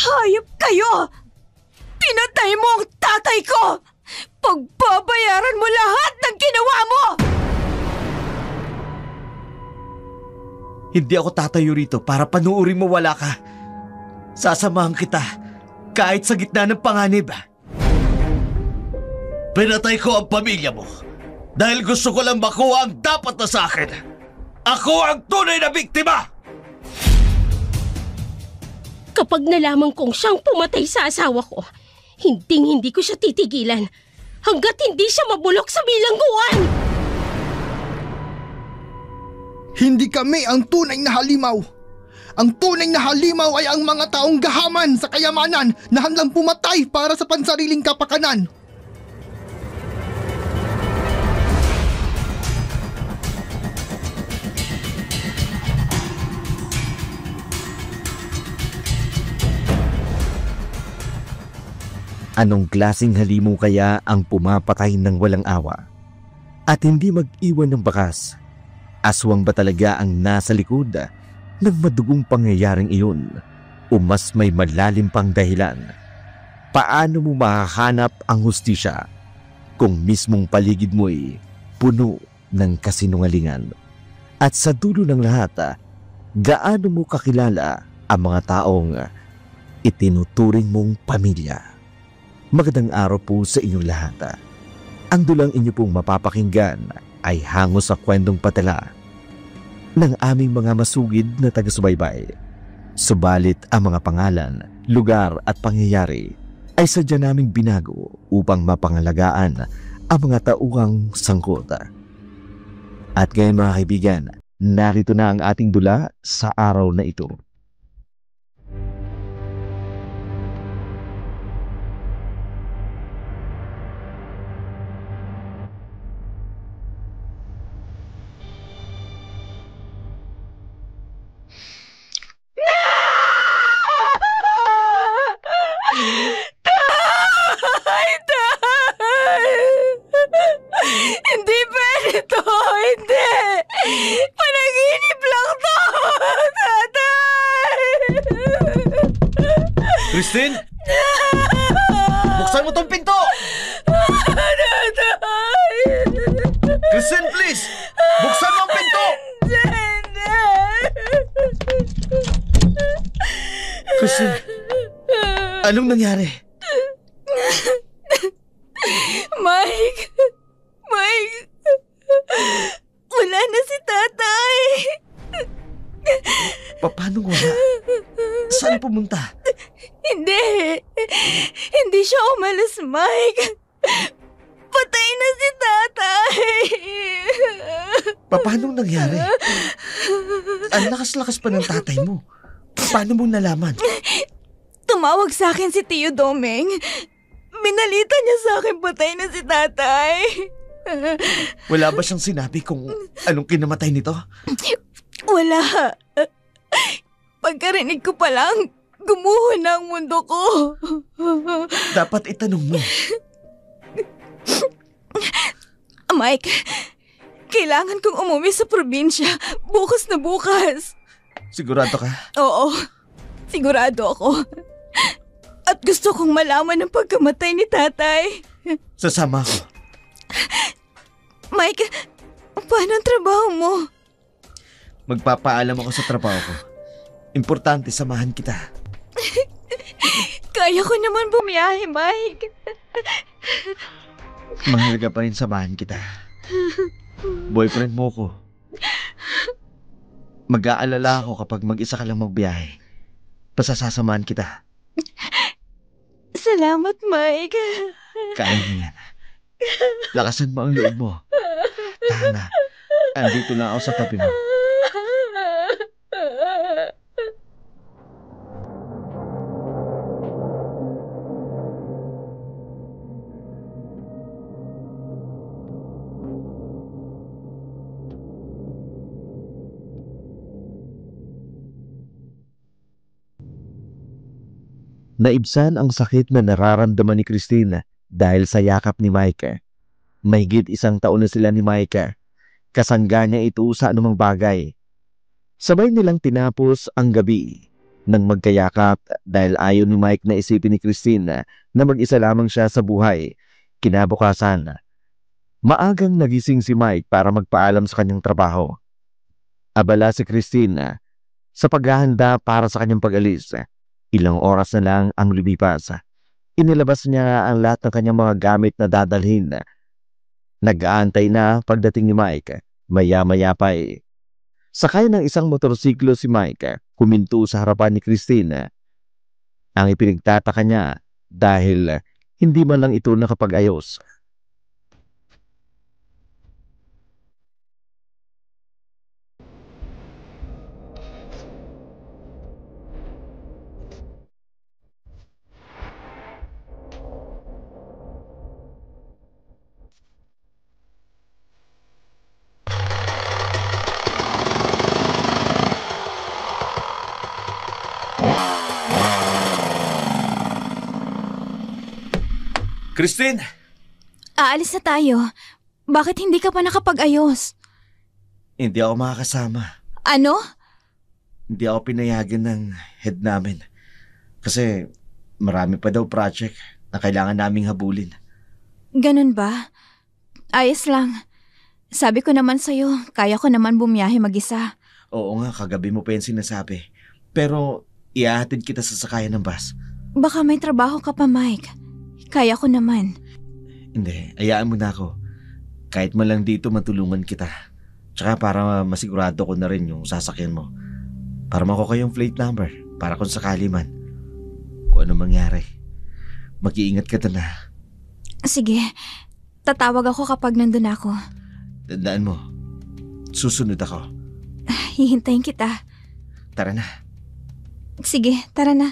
Hayop kayo! Pinatay mo ang tatay ko! Pagbabayaran mo lahat ng ginawa mo! Hindi ako tatayo rito para panuuring mo wala ka. Sasamahan kita kahit sa gitna ng panganib. Pinatay ko ang pamilya mo dahil gusto ko lang makuha ang dapat na sa akin. Ako ang tunay na biktima! Kapag nalaman kong siyang pumatay sa asawa ko, hindi ko siya titigilan hanggat hindi siya mabulok sa bilangguan! Hindi kami ang tunay na halimaw. Ang tunay na halimaw ay ang mga taong gahaman sa kayamanan na handang pumatay para sa pansariling kapakanan. Anong klaseng halimaw kaya ang pumapatay ng walang awa at hindi mag-iwan ng bakas? Aswang ba talaga ang nasa likod ng madugong pangyayaring iyon o mas may malalim pang dahilan? Paano mo mahahanap ang hustisya kung mismong paligid mo'y puno ng kasinungalingan? At sa dulo ng lahat, gaano mo kakilala ang mga taong itinuturing mong pamilya? Magandang araw po sa inyong lahat. Ang dulang inyo pong mapapakinggan ay hango sa kwentong patala ng aming mga masugid na taga-subaybay. Subalit ang mga pangalan, lugar at pangyayari ay sadya naming binago upang mapangalagaan ang mga tauhang sangkot. At ngayon mga kaibigan, narito na ang ating dula sa araw na ito. Hindi pwede to! Hindi! Panaginip lang to! Tatay! Christine! Buksan mo tong pinto! Tatay! Christine, please! Buksan mo ang pinto! Hindi! Christine, anong nangyari? Mike! Mike! Wala na si tatay! Paano wala? Saan pumunta? Hindi! Hindi siya umalis, Mike! Patay na si tatay! Paano nangyari? Ang lakas-lakas pa ng tatay mo. Paano mo nalaman? Tumawag sa akin si Tio Domeng. Binalita niya sa akin patay na si tatay. Wala ba siyang sinabi kung anong kinamatay nito? Wala. Pagkarinig ko pa lang, gumuho na ang mundo ko. Dapat itanong mo. Mike, kailangan kong umuwi sa probinsya bukas na bukas. Sigurado ka? Oo, sigurado ako. At gusto kong malaman ang pagkamatay ni tatay. Sasama ako. Mike, paano ang trabaho mo? Magpapaalam ako sa trabaho ko. Importante, samahan kita. Kaya ko naman bumiyahe, Mike. Mahalaga pa rin samahan kita. Boyfriend mo ko. Mag-aalala ako kapag mag-isa ka lang magbiyahe. Pasasasamahan kita. Salamat, Mike. Kaya niyan. Lakasan mo ang loob mo. Tana, andito lang ako sa tabi mo. Naibsan ang sakit na nararamdaman ni Christine dahil sa yakap ni Mike. Mahigit 1 taon na sila ni Mike. Kasangga niya ito sa anumang bagay. Sabay nilang tinapos ang gabi nang magkayakap dahil ayaw ni Mike na isipin ni Christine na mag-isa lamang siya sa buhay. Kinabukasan, maagang nagising si Mike para magpaalam sa kanyang trabaho. Abala si Christine sa paghahanda para sa kanyang pag-alis. Ilang oras na lang ang lumipas. Inilabas niya ang lahat ng kanyang mga gamit na dadalhin. Nag-aantay na pagdating ni Mike. Maya-maya pa sakay ng isang motorsiklo si Mike, huminto sa harapan ni Christine. Ang ipinagtataka niya dahil hindi man lang ito nakapag-ayos. Christine! Aalis na tayo. Bakit hindi ka pa nakapag-ayos? Hindi ako makakasama. Ano? Hindi ako pinayagan ng head namin. Kasi marami pa daw project na kailangan naming habulin. Ganun ba? Ayos lang. Sabi ko naman sa'yo, kaya ko naman bumiyahe mag-isa. Oo nga, kagabi mo pa yung sinasabi. Pero iahatid kita sa sakayan ng bus. Baka may trabaho ka pa, Mike. Kaya ko naman. Hindi, hayaan mo na ako. Kahit man lang dito matulungan kita. Tsaka para masigurado ko na rin yung sasakyan mo. Para makuha yung plate number. Para kung sakali man. Kung ano mangyari. Mag-iingat ka na. Sige, tatawag ako kapag nandun ako. Tandaan mo, susunod ako. Hihintayin kita. Tara na. Sige, tara na.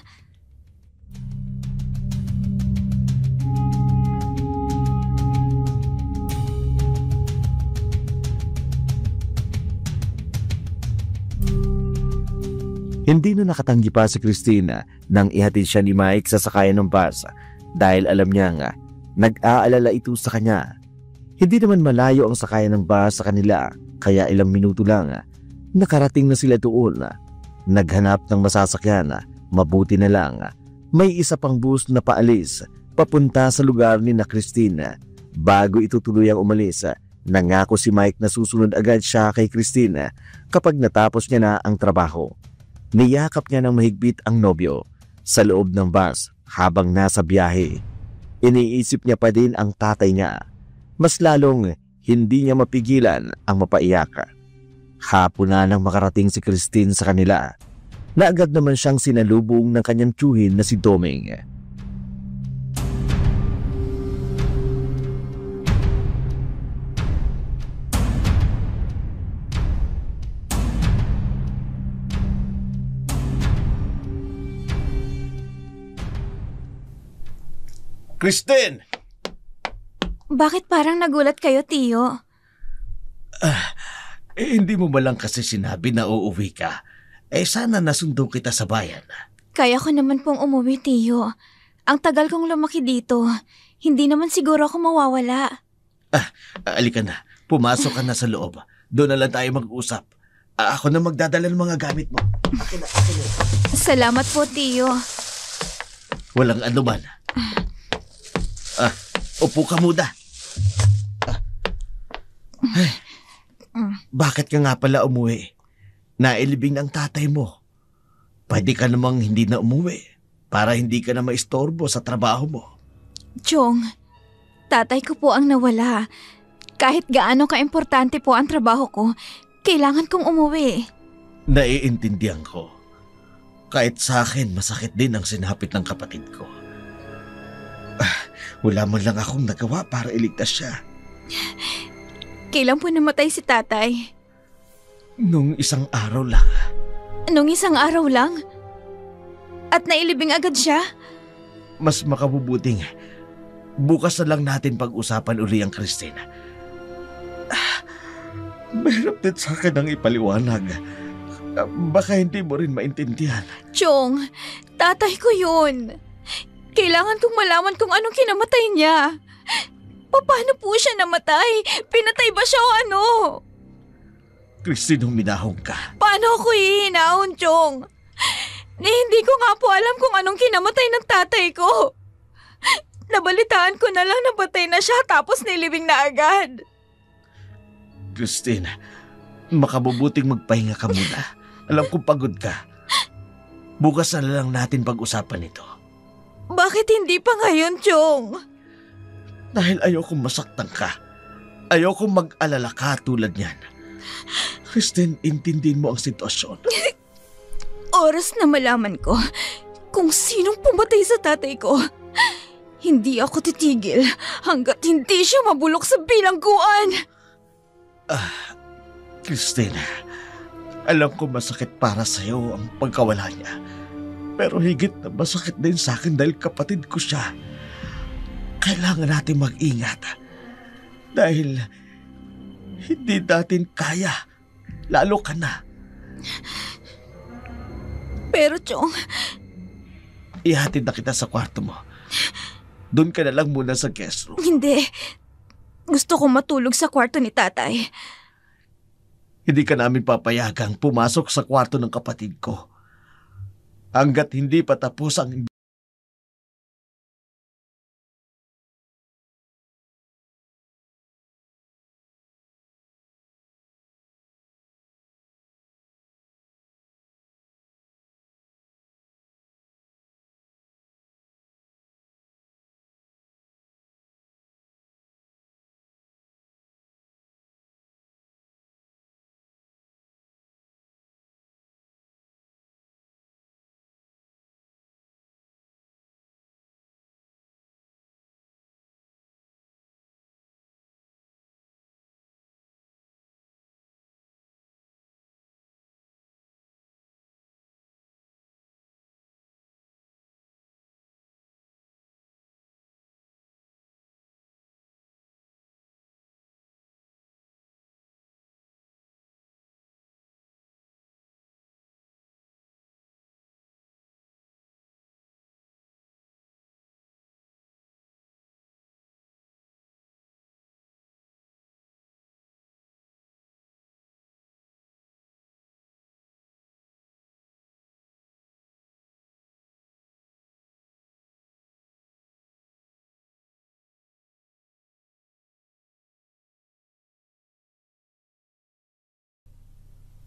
Hindi na nakatanggi pa si Christine nang ihatid siya ni Mike sa sakayan ng bus dahil alam niyang nag-aalala ito sa kanya. Hindi naman malayo ang sakayan ng bus sa kanila kaya ilang minuto lang nakarating na sila doon. Naghanap ng masasakyan, mabuti na lang may isa pang bus na paalis papunta sa lugar ni na Christine. Bago ito tuluyang umalis, nangako si Mike na susunod agad siya kay Christine kapag natapos niya na ang trabaho. Niyakap niya ng mahigpit ang nobyo sa loob ng bus habang nasa biyahe. Iniisip niya pa din ang tatay niya. Mas lalong hindi niya mapigilan ang mapaiyak. Hapon na nang makarating si Christine sa kanila na agad naman siyang sinalubong ng kanyang tiyuhin na si Doming. Christine! Bakit parang nagulat kayo, Tiyo? Hindi mo ba lang kasi sinabi na uuwi ka? Sana nasundo kita sa bayan. Kaya ko naman pong umuwi, Tiyo. Ang tagal kong lumaki dito. Hindi naman siguro ako mawawala. Alika na. Pumasok ka na sa loob. Doon na lang tayo mag-usap. Ako na magdadala ng mga gamit mo. Akin na. Salamat po, Tiyo. Walang anuman. Upo ka muna. Bakit ka nga pala umuwi? Nailibing ng tatay mo. Pwede ka namang hindi na umuwi para hindi ka na maistorbo sa trabaho mo. Chong, tatay ko po ang nawala. Kahit gaano ka-importante po ang trabaho ko, kailangan kong umuwi. Naiintindihan ko. Kahit sa akin, masakit din ang sinapit ng kapatid ko. Wala man lang akong nagawa para iligtas siya. Kailan po namatay si tatay? Nung isang araw lang. Nung isang araw lang? At nailibing agad siya? Mas makabubuting bukas na lang natin pag-usapan uli ang Christine. Mahirap din sa akin ang ipaliwanag. Baka hindi mo rin maintindihan. Chong, tatay ko yun. Kailangan kong malaman kung anong kinamatay niya. Paano po siya namatay? Pinatay ba siya o ano? Christine, huminahon ka. Paano ako hihinahon, Chong? Hindi ko nga po alam kung anong kinamatay ng tatay ko. Nabalitaan ko na lang na patay na siya tapos nilibing na agad. Christine, makabubuting magpahinga ka muna. Alam kong pagod ka. Bukas na lang natin pag-usapan ito. Bakit hindi pa ngayon, Chong? Dahil ayokong masaktan ka. Ayokong mag-alala ka tulad niyan. Christine, intindihin mo ang sitwasyon. Oras na malaman ko kung sinong pumatay sa tatay ko. Hindi ako titigil hanggat hindi siya mabulok sa bilangguan. Christine, alam ko masakit para sa'yo ang pagkawala niya. Pero higit na masakit din sa akin dahil kapatid ko siya. Kailangan natin mag-ingat. Dahil hindi natin kaya. Lalo ka na. Pero Chong, Ihatid na kita sa kwarto mo. Doon ka na lang muna sa guest room. hindi. Gusto kong matulog sa kwarto ni tatay. Hindi ka namin papayagang pumasok sa kwarto ng kapatid ko. Hanggat hindi pa tapos ang...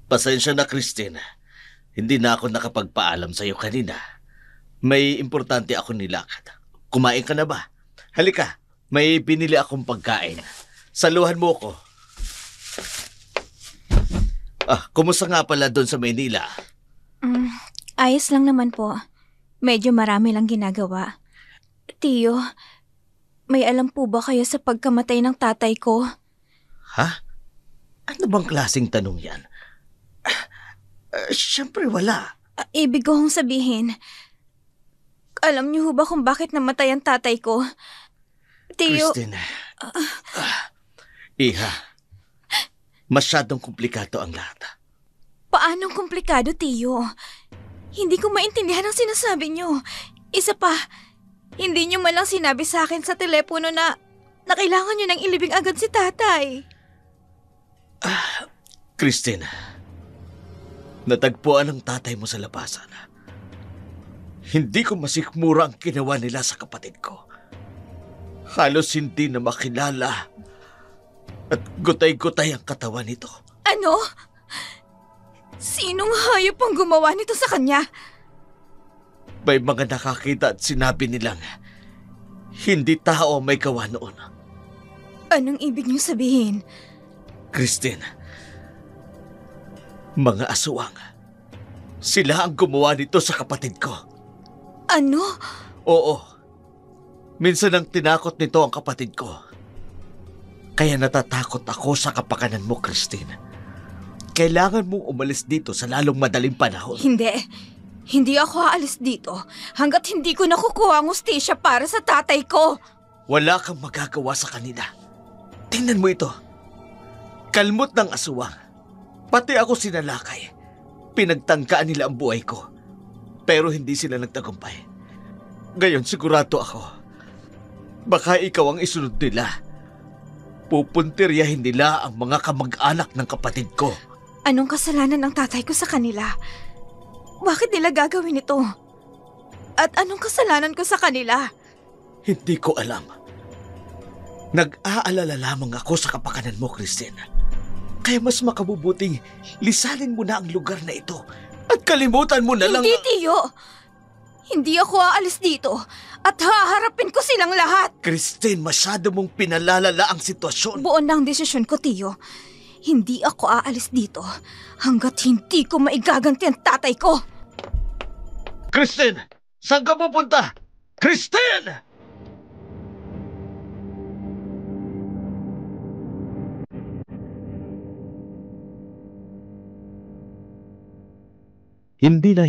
Pasensya na, Christine. Hindi na ako nakapagpaalam sa iyo kanina. May importante ako nilakad. Kumain ka na ba? Halika, may binili akong pagkain. Saluhan mo ko. Kumusta nga pala doon sa Maynila? Ayos lang naman po. Medyo marami lang ginagawa. Tiyo, may alam po ba kayo sa pagkamatay ng tatay ko? Ha? Ano bang klaseng tanong yan? Siyempre wala. Ibig ko hong sabihin, alam niyo ho ba kung bakit namatay ang tatay ko? Tiyo, Christine. Iha, masyadong komplikado ang lahat. paanong komplikado, Tiyo? Hindi ko maintindihan ang sinasabi niyo. Isa pa, hindi niyo man lang sinabi sa akin sa telepono na kailangan niyo nang ilibing agad si tatay. Christine, natagpuan ang tatay mo sa labasan. Hindi ko masikmura ang ginawa nila sa kapatid ko. Halos hindi na makilala at gutay-gutay ang katawan nito. Ano? Sinong hayop ang gumawa nito sa kanya? May mga nakakita at sinabi nilang hindi tao may gawa noon. Anong ibig niyo sabihin? Christine, mga aswang. Sila ang gumawa nito sa kapatid ko. Ano? Oo. Minsan ang tinakot nito ang kapatid ko. Kaya natatakot ako sa kapakanan mo, Christine. Kailangan mong umalis dito sa lalong madaling panahon. Hindi. Hindi ako aalis dito hanggat hindi ko nakukuha ang ustisya para sa tatay ko. Wala kang magagawa sa kanila. Tingnan mo ito. Kalmot ng aswang. Pati ako sinalakay. Pinagtangkaan nila ang buhay ko. Pero hindi sila nagtagumpay. Ngayon sigurado ako. Baka ikaw ang isunod nila. Pupuntiryahin nila ang mga kamag-anak ng kapatid ko. Anong kasalanan ng tatay ko sa kanila? Bakit nila gagawin ito? At anong kasalanan ko sa kanila? Hindi ko alam. Nag-aalala lamang ako sa kapakanan mo, Christine. Kaya mas makabubuting lisanin mo na ang lugar na ito at kalimutan mo na lang... Hindi, Tiyo! Hindi ako aalis dito at haharapin ko silang lahat. Christine, masyado mong pinalalala ang sitwasyon. Buon na ang desisyon ko, Tiyo. Hindi ako aalis dito hanggat hindi ko maigaganti ang tatay ko. Christine! Saan ka pupunta? Christine! Hindi na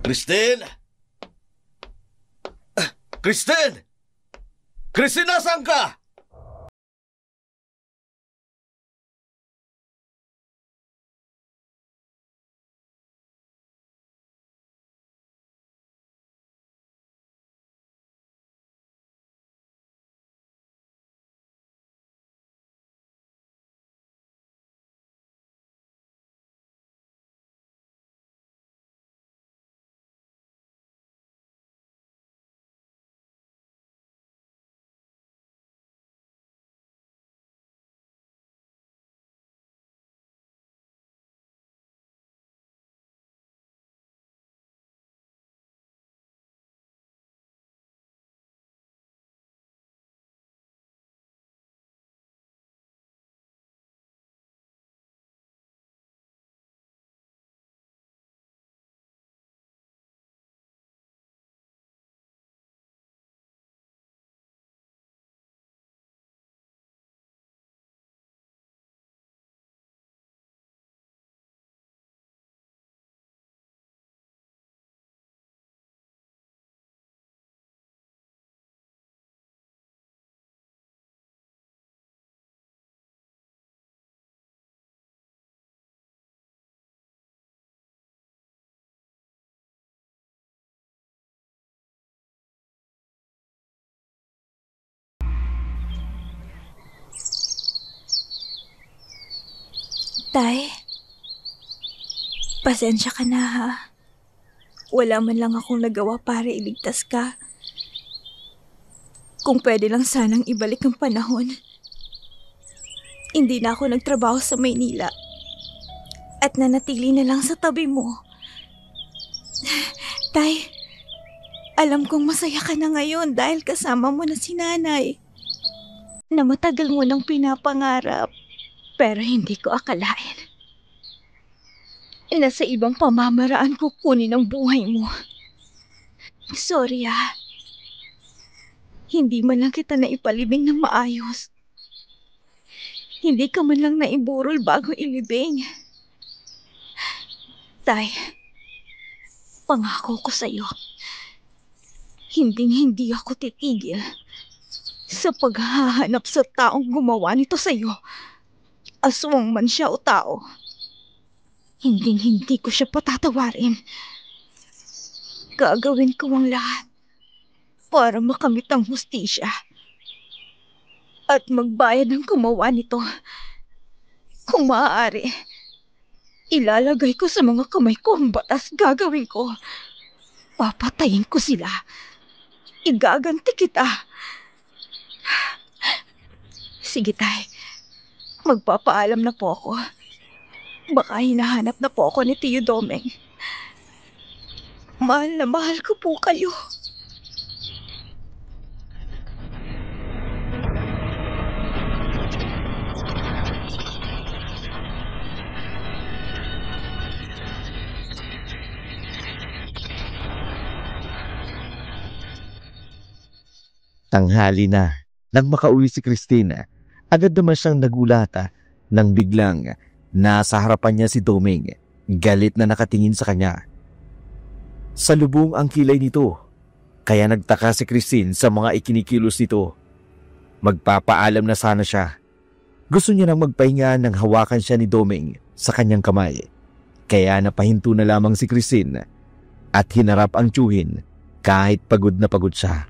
Christine! Christine! Christine, nasaan ka? Tay, pasensya ka na ha. Wala man lang akong nagawa para iligtas ka. Kung pwede lang sanang ibalik ang panahon. Hindi na ako nagtrabaho sa Maynila at nanatili na lang sa tabi mo. Tay, alam kong masaya ka na ngayon dahil kasama mo na si nanay. Na matagal mo nang pinapangarap. Pero hindi ko akalain na sa ibang pamamaraan ko kunin ang buhay mo. Sorry ah. Hindi man lang kita naipalibing ng maayos. Hindi ka man lang naiburol bago ilibing. Tay, pangako ko sa'yo, hindi ako titigil sa paghahanap sa taong gumawa nito sa'yo. Aswang man siya o tao. Hindi ko siya patatawarin. Gagawin ko ang lahat para makamit ang hustisya at magbayad ng gumawa nito. Kung maaari, ilalagay ko sa mga kamay ko ang batas. Gagawin ko. Papatayin ko sila. Igaganti kita. Sige, tay. Magpapaalam na po ako. Baka hinahanap na po ako ni Tiyo Domeng. Mahal na mahal ko po kayo. Tanghali na. Nang makauwi si Christine, agad naman siyang nagulata nang biglang nasa harapan niya si Doming, galit na nakatingin sa kanya. Salubong ang kilay nito, kaya nagtaka si Christine sa mga ikinikilos nito. Magpapaalam na sana siya. Gusto niya nang magpahinga nang hawakan siya ni Doming sa kanyang kamay. Kaya napahinto na lamang si Christine at hinarap ang tiyuhin kahit pagod na pagod siya.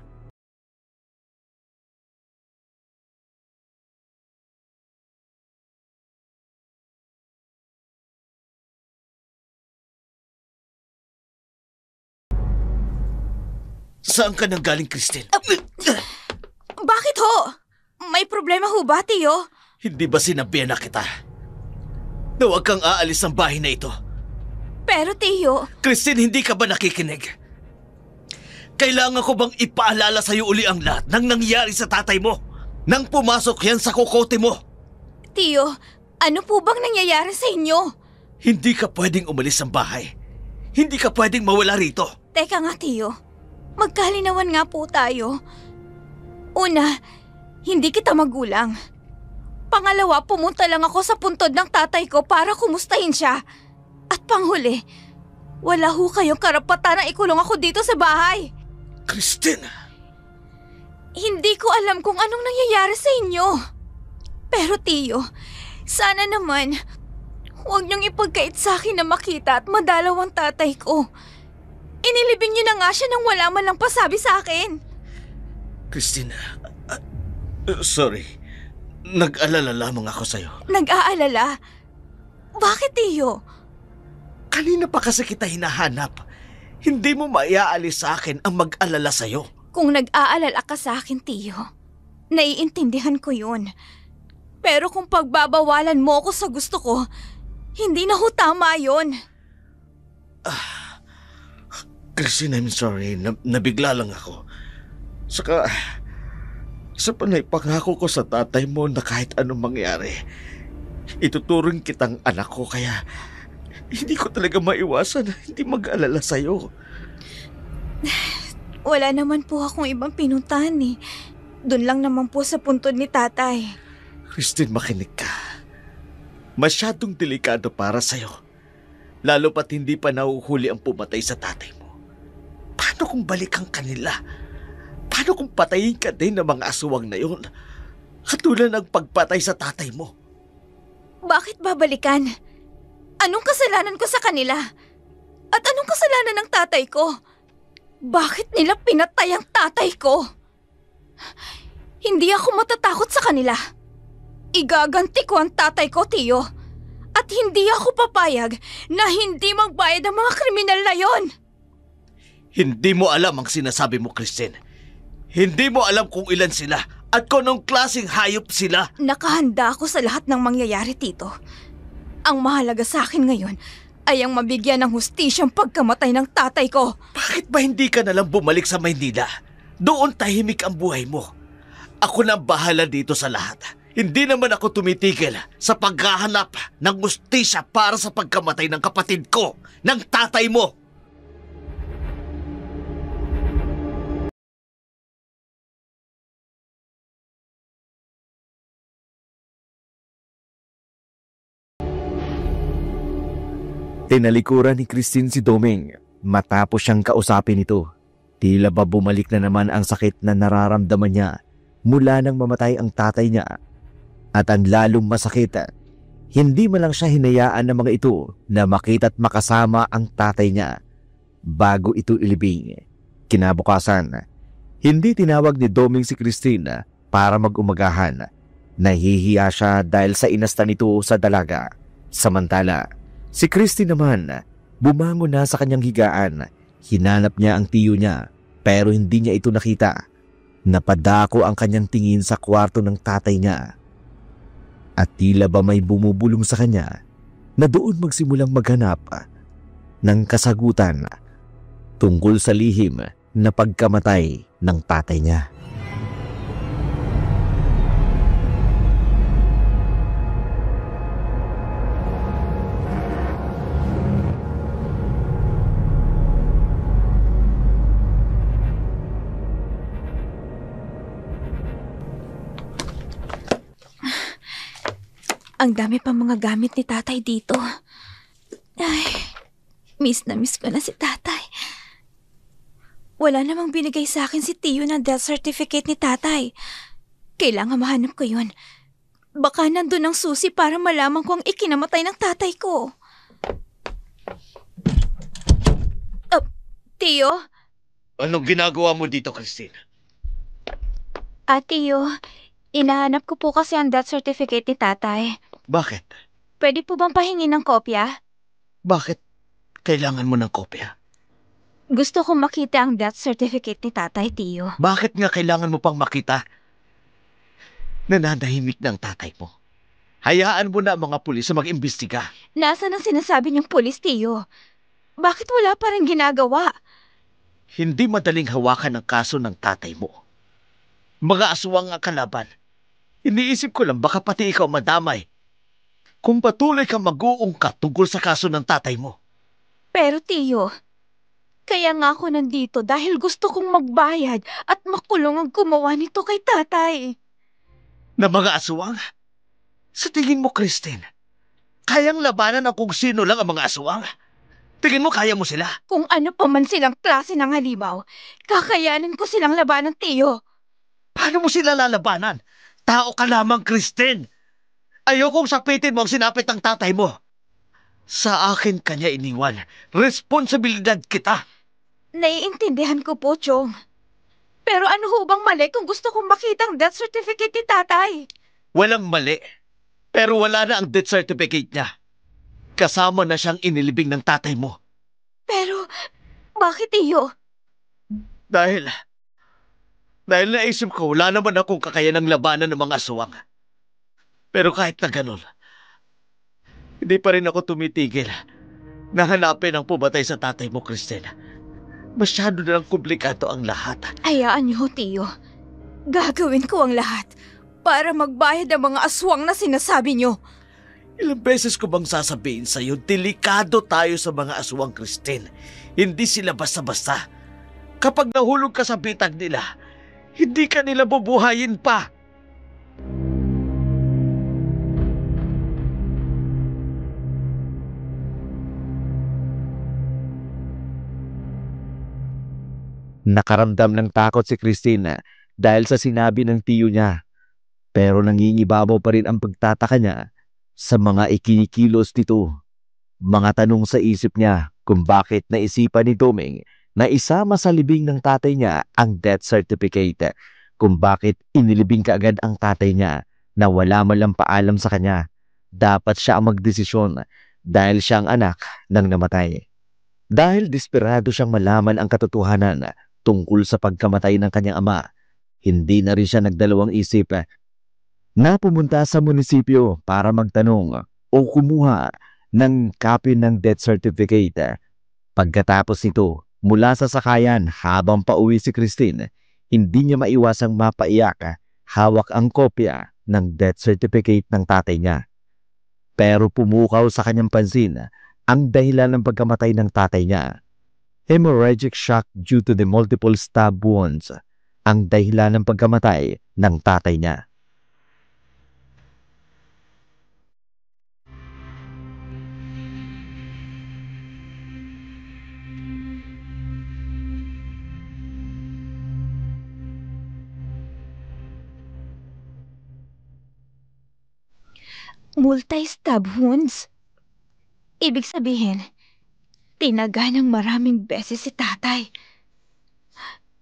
Saan ka nang galing, Christine? Bakit ho? May problema ho ba, Tiyo? Hindi ba sinabihan na kita na huwag kang aalis ng bahay na ito? Pero Tiyo... Christine, hindi ka ba nakikinig? Kailangan ko bang ipaalala sa'yo uli ang lahat ng nangyari sa tatay mo? Nang pumasok yan sa kokote mo? Tiyo, ano po bang nangyayari sa inyo? Hindi ka pwedeng umalis ng bahay. Hindi ka pwedeng mawala rito. Teka nga, Tiyo. Magkalinawan nga po tayo. Una, hindi kita magulang. Pangalawa, pumunta lang ako sa puntod ng tatay ko para kumustahin siya. At panghuli, wala ho kayong karapatan na ikulong ako dito sa bahay. Christine! Hindi ko alam kung anong nangyayari sa inyo. Pero Tiyo, sana naman, huwag niyong ipagkait sa akin na makita at madalaw ang tatay ko. Inilibing niyo na nga siya nang wala man lang pasabi sa akin. Christine, sorry. Nag-alala lamang ako sa'yo. Nag-aalala? Bakit, Tiyo? Kanina pa kasi kita hinahanap. Hindi mo maiaalis sa akin ang mag-alala sa'yo. Kung nag-aalala ka sa akin, Tiyo, naiintindihan ko yun. Pero kung pagbabawalan mo ako sa gusto ko, hindi na ho tama yun. Christine, I'm sorry. Nabigla lang ako. Saka, isa pa na ipangako ko sa tatay mo na kahit anong mangyari, ituturing kitang anak ko, kaya hindi ko talaga maiwasan na hindi mag-alala sa'yo. Wala naman po akong ibang pinuntahan eh. Doon lang naman po sa puntod ni tatay. Christine, makinig ka. Masyadong delikado para sa'yo. Lalo pat hindi pa nahuhuli ang pumatay sa tatay mo. Paano kung balikan kanila? Paano kung patayin ka din ng mga aswang na yun? Katulad ng pagpatay sa tatay mo. Bakit babalikan? Anong kasalanan ko sa kanila? At anong kasalanan ng tatay ko? Bakit nila pinatay ang tatay ko? Hindi ako matatakot sa kanila. Igaganti ko ang tatay ko, Tiyo. At hindi ako papayag na hindi magbayad ang mga kriminal na yon. Hindi mo alam ang sinasabi mo, Christine. Hindi mo alam kung ilan sila at kung anong klaseng hayop sila. Nakahanda ako sa lahat ng mangyayari, Tito. Ang mahalaga sa akin ngayon ay ang mabigyan ng hustisyang pagkamatay ng tatay ko. Bakit ba hindi ka nalang bumalik sa Maynila? Doon tahimik ang buhay mo. Ako na bahala dito sa lahat. Hindi naman ako tumitigil sa paghahanap ng hustisya para sa pagkamatay ng kapatid ko, ng tatay mo. Tinalikuran ni Christine si Doming matapos siyang kausapin ito. Tila ba bumalik na naman ang sakit na nararamdaman niya mula nang mamatay ang tatay niya. At ang lalong masakit, hindi man lang siya hinayaan ng mga ito na makita't makasama ang tatay niya bago ito ilibing. Kinabukasan, hindi tinawag ni Doming si Christine para mag-umagahan. Nahihiya siya dahil sa inasta nito sa dalaga. Samantala, si Christine naman, bumangon na sa kanyang higaan. Hinanap niya ang tiyo niya pero hindi niya ito nakita. Napadako ang kanyang tingin sa kwarto ng tatay niya. At tila ba may bumubulong sa kanya na doon magsimulang maghanap ng kasagutan tungkol sa lihim na pagkamatay ng tatay niya. Ang dami pang mga gamit ni tatay dito. Ay, miss na miss ko na si tatay. Wala namang binigay sa akin si Tio ng death certificate ni tatay. Kailangan mahanap ko yun. Baka nandun ang susi para malaman ko ang ikinamatay ng tatay ko. Tio? Anong ginagawa mo dito, Christine? Tio, inahanap ko po kasi ang death certificate ni tatay. Bakit? Pwede po bang pahingin ng kopya? Bakit kailangan mo ng kopya? Gusto kong makita ang death certificate ni tatay, Tio. Bakit nga kailangan mo pang makita? Nananahimik na ang tatay mo. Hayaan mo na ang mga pulis na mag-imbestiga. Nasaan ang sinasabi niyong pulis, Tio? Bakit wala pa rin ginagawa? Hindi madaling hawakan ang kaso ng tatay mo. Mga aswang ang kalaban. Iniisip ko lang baka pati ikaw madamay. Kung patuloy kang mag-uungkat tungkol sa kaso ng tatay mo. Pero, Tio, kaya nga ako nandito dahil gusto kong magbayad at makulong ang gumawa nito kay tatay. Na mga aswang? Sa tingin mo, Christine, kayang labanan ang kung sino lang ang mga aswang? Tingin mo kaya mo sila? Kung ano pa man silang klase ng halimaw, kakayanin ko silang labanan, Tio. Paano mo sila lalabanan? Tao ka lamang, Christine. Ayokong sapitin mo ang sinapit ng tatay mo. Sa akin kanya iniwan. Responsibilidad kita. Naiintindihan ko po, Chong. Pero ano ho bang mali kung gusto kong makita ang death certificate ni tatay? Walang mali. Pero wala na ang death certificate niya. Kasama na siyang inilibing ng tatay mo. Pero, bakit, Tio? Dahil naisip ko wala naman akong kakayanang labanan ng mga aswang. Pero kahit na ganun, hindi pa rin ako tumitigil na hanapin ang pumatay sa tatay mo, Christine. Masyado na lang komplikado ang lahat. Hayaan niyo, Tio. Gagawin ko ang lahat para magbayad ang mga aswang na sinasabi niyo. Ilang beses ko bang sasabihin sa'yo, delikado tayo sa mga aswang, Christine. Hindi sila basta-basta. Kapag nahulog ka sa bitag nila, hindi ka nila bubuhayin pa. Nakaramdam ng takot si Christine dahil sa sinabi ng tiyo niya. Pero nangingibabaw pa rin ang pagtataka niya sa mga ikinikilos nito. Mga tanong sa isip niya kung bakit naisipan ni Doming na isama sa libing ng tatay niya ang death certificate. Kung bakit inilibing kaagad ang tatay niya na wala man lang paalam sa kanya. Dapat siya ang magdesisyon dahil siya ang anak ng namatay. Dahil desperado siyang malaman ang katotohanan tungkol sa pagkamatay ng kanyang ama, hindi na rin siya nagdalawang isip na pumunta sa munisipyo para magtanong o kumuha ng copy ng death certificate. Pagkatapos nito, mula sa sakayan habang pauwi si Christine, hindi niya maiwasang mapaiyak hawak ang kopya ng death certificate ng tatay niya. Pero pumukaw sa kanyang pansin ang dahilan ng pagkamatay ng tatay niya. Hemorrhagic shock due to the multiple stab wounds ang dahilan ng pagkamatay ng tatay niya. Multi-stab wounds? Ibig sabihin, tinaga ng maraming beses si tatay.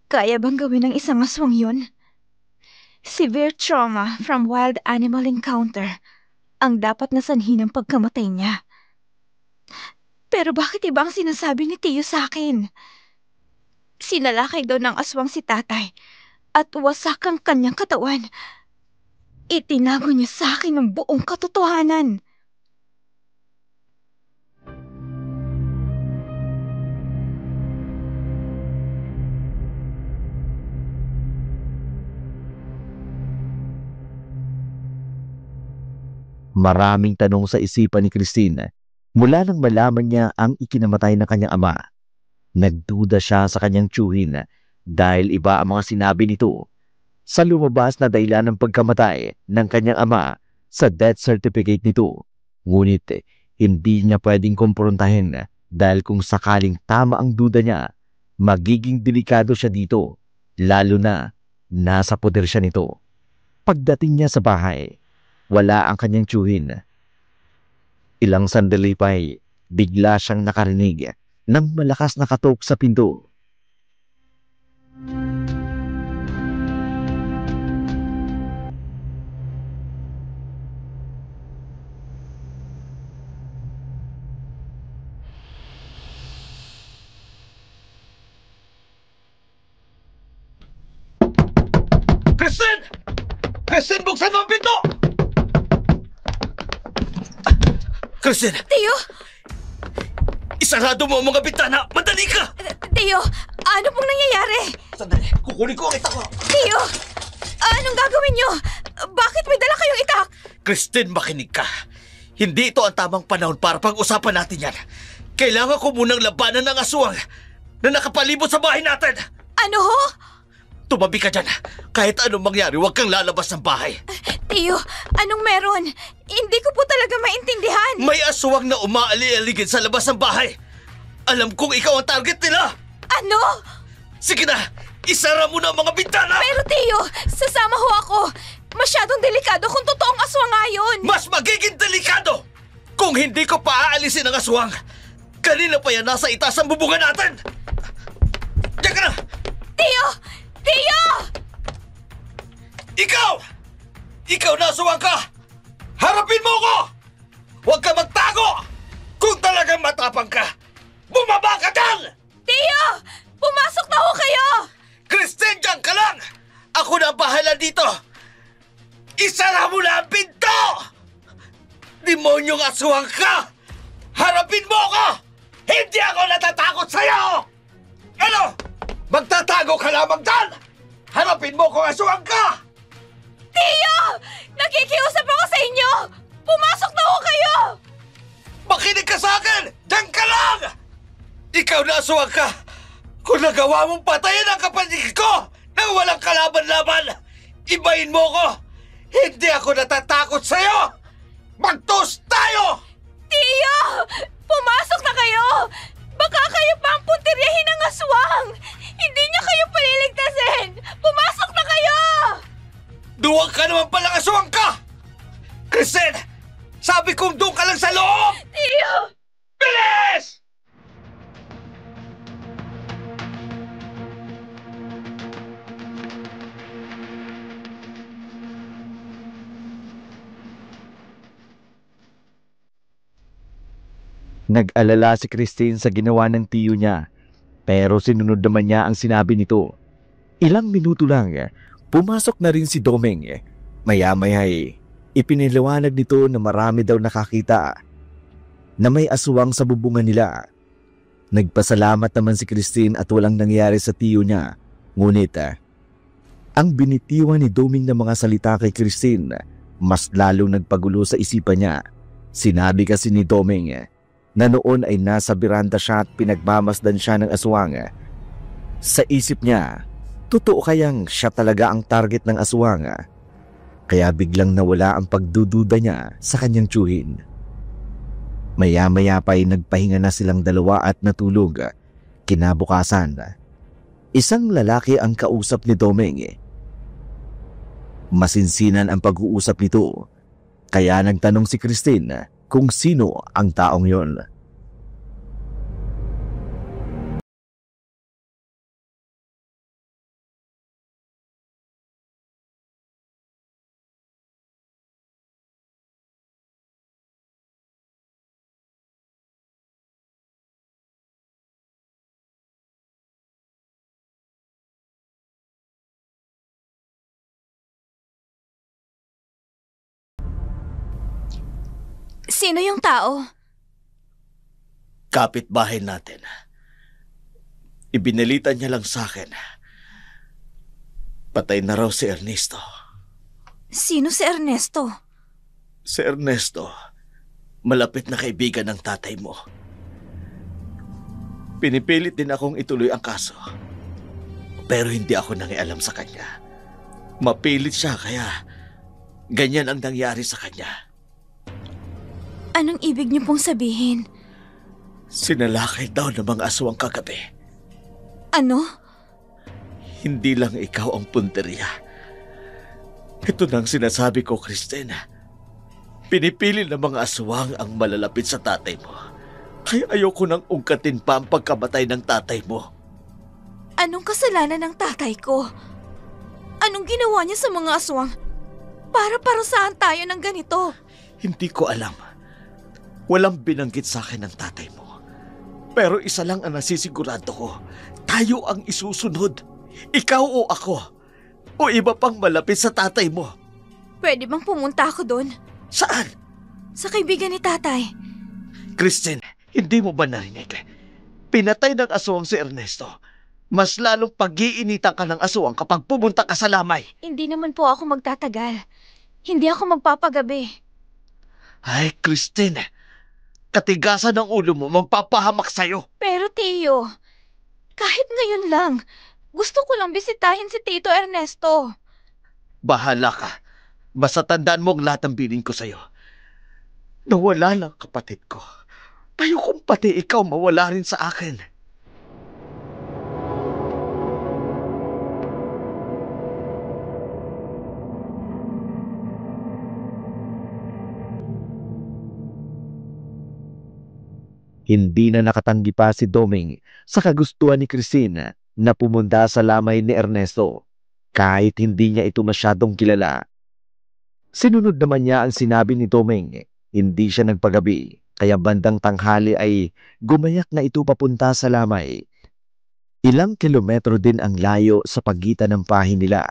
Kaya bang gawin ng isang aswang yun? Severe trauma from wild animal encounter ang dapat na sanhi ng pagkamatay niya. Pero bakit iba ang sinasabi ni Tio sa akin? Sinalakay daw ng aswang si tatay at wasak ang kanyang katawan. Itinago niya sa akin ang buong katotohanan. Maraming tanong sa isipan ni Christine mula nang malaman niya ang ikinamatay ng kanyang ama. Nagduda siya sa kanyang tiyuhin dahil iba ang mga sinabi nito. Sa lumabas na dahilan ng pagkamatay ng kanyang ama, sa death certificate nito. Ngunit hindi niya pwedeng kumprontahin dahil kung sakaling tama ang duda niya, magiging delikado siya dito, lalo na nasa poder siya nito. Pagdating niya sa bahay, wala ang kanyang tiyuhin. Ilang sandali pa'y bigla siyang nakarinig ng malakas na katok sa pinto. Kristen! Kristen, buksan mo ang pinto! Kristen! Tio! Isarado mo ang mga bintana! Madali ka! Tio! Ano pong nangyayari? Sandali, kukunin ko ang itak ko! Tio! Anong gagawin niyo? Bakit may dala kayong itak? Kristen, makinig ka. Hindi ito ang tamang panahon para pag-usapan natin yan. Kailangan ko munang labanan ng aswang na nakapalibot sa bahay natin. Ano ho? Tumabi ka dyan. Kahit anong mangyari, huwag kang lalabas ng bahay. Tio, anong meron? Hindi ko po talaga maintindihan. May aswang na umaali-aligid sa labas ng bahay. Alam kong ikaw ang target nila. Ano? Sige na, isara mo na ang mga bintana. Pero Tio, sasama ho ako. Masyadong delikado kung totoong aswang nga yun. Mas magiging delikado kung hindi ko pa aalisin ang aswang. Kanina pa yan nasa itaas ang bubungan natin. Diyan ka na! Tio! Tio! Ikaw! Ikaw na aswang ka! Harapin mo ko! Huwag ka magtago! Kung talagang matapang ka, bumaba ka dyan! Tio! Pumasok na ho kayo! Kristen, dyan ka lang! Ako na ang bahala dito! Isara mo na ang pinto! Demonyong aswang ka! Harapin mo ko! Hindi ako natatakot sa'yo! Ano? Magtatago ka lamang dyan! Harapin mo kung aswang ka! Tio! Nakikiusap ako sa inyo! Pumasok na ho kayo! Makinig ka sa akin! Diyan ka lang! Ikaw na aswang ka! Kung nagawa mong patayin ang kapatid ko nang walang kalaban-laban, ibahin mo ko! Hindi ako natatakot sa'yo! Magtos tayo! Tio! Pumasok na kayo! Baka kayo pa ang puntiryahin ng aswang! Hindi niya kayo paliligtasin! Pumasok na kayo! Duwag ka naman palang aswang ka! Kristen! Sabi kong doon ka lang sa loob! Tio! Bilis! Nag-alala si Christine sa ginawa ng tiyo niya, pero sinunod naman niya ang sinabi nito. Ilang minuto lang, pumasok na rin si Domeng. Maya-maya ipiniliwanag nito na marami daw nakakita na may aswang sa bubungan nila. Nagpasalamat naman si Christine at walang nangyari sa tiyo niya. Ngunit ang binitiwan ni Domeng ng mga salita kay Christine, mas lalong nagpagulo sa isipan niya. Sinabi kasi ni Domeng na noon ay nasa biranda siya at pinagmamasdan siya ng aswang. Sa isip niya, totoo kayang siya talaga ang target ng aswang? Kaya biglang nawala ang pagdududa niya sa kanyang tiyuhin. Maya-maya pa'y nagpahinga na silang dalawa at natulog. Kinabukasan, isang lalaki ang kausap ni Domeng. Masinsinan ang pag-uusap nito, kaya nagtanong si Christine kung sino ang taong yon. Sino yung tao? Kapitbahay natin. Ibinalita niya lang sa akin. Patay na raw si Ernesto. Sino si Ernesto? Si Ernesto, malapit na kaibigan ng tatay mo. Pinipilit din akong ituloy ang kaso. Pero hindi ako nangialam sa kanya. Mapilit siya kaya Ganyan ang nangyari sa kanya. Anong ibig niyo pong sabihin? Sinalakay daw ng mga aswang kagabi. Ano? Hindi lang ikaw ang punteriya. Ito nang sinasabi ko, Kristen. Pinipili ng mga aswang ang malalapit sa tatay mo. Kaya ayoko nang ungkatin pa ang pagkamatay ng tatay mo. Anong kasalanan ng tatay ko? Anong ginawa niya sa mga aswang? Para parusahan tayo ng ganito. Hindi ko alam. Walang binanggit sa akin ng tatay mo. Pero isa lang ang nasisigurado ko. Tayo ang isusunod. Ikaw o ako. O iba pang malapit sa tatay mo. Pwede bang pumunta ako doon? Saan? Sa kaibigan ni tatay. Kristen, hindi mo ba narinig? Pinatay ng aswang si Ernesto. Mas lalong pag-iinitan ka ng aswang kapag pumunta ka sa lamay. Hindi naman po ako magtatagal. Hindi ako magpapagabi. Ay, Kristen. Katigasan ng ulo mo, magpapahamak sa'yo. Pero Tio, kahit ngayon lang, gusto ko lang bisitahin si Tito Ernesto. Bahala ka. Basta tandaan mo ang lahat ng bilin ko sa'yo. Nawala lang kapatid ko. Payo kung pati ikaw mawala rin sa akin. Hindi na nakatanggi pa si Doming sa kagustuhan ni Christine na pumunta sa lamay ni Ernesto kahit hindi niya ito masyadong kilala. Sinunod naman niya ang sinabi ni Doming. Hindi siya nagpagabi kaya bandang tanghali ay gumayak na ito papunta sa lamay. Ilang kilometro din ang layo sa pagitan ng pahin nila.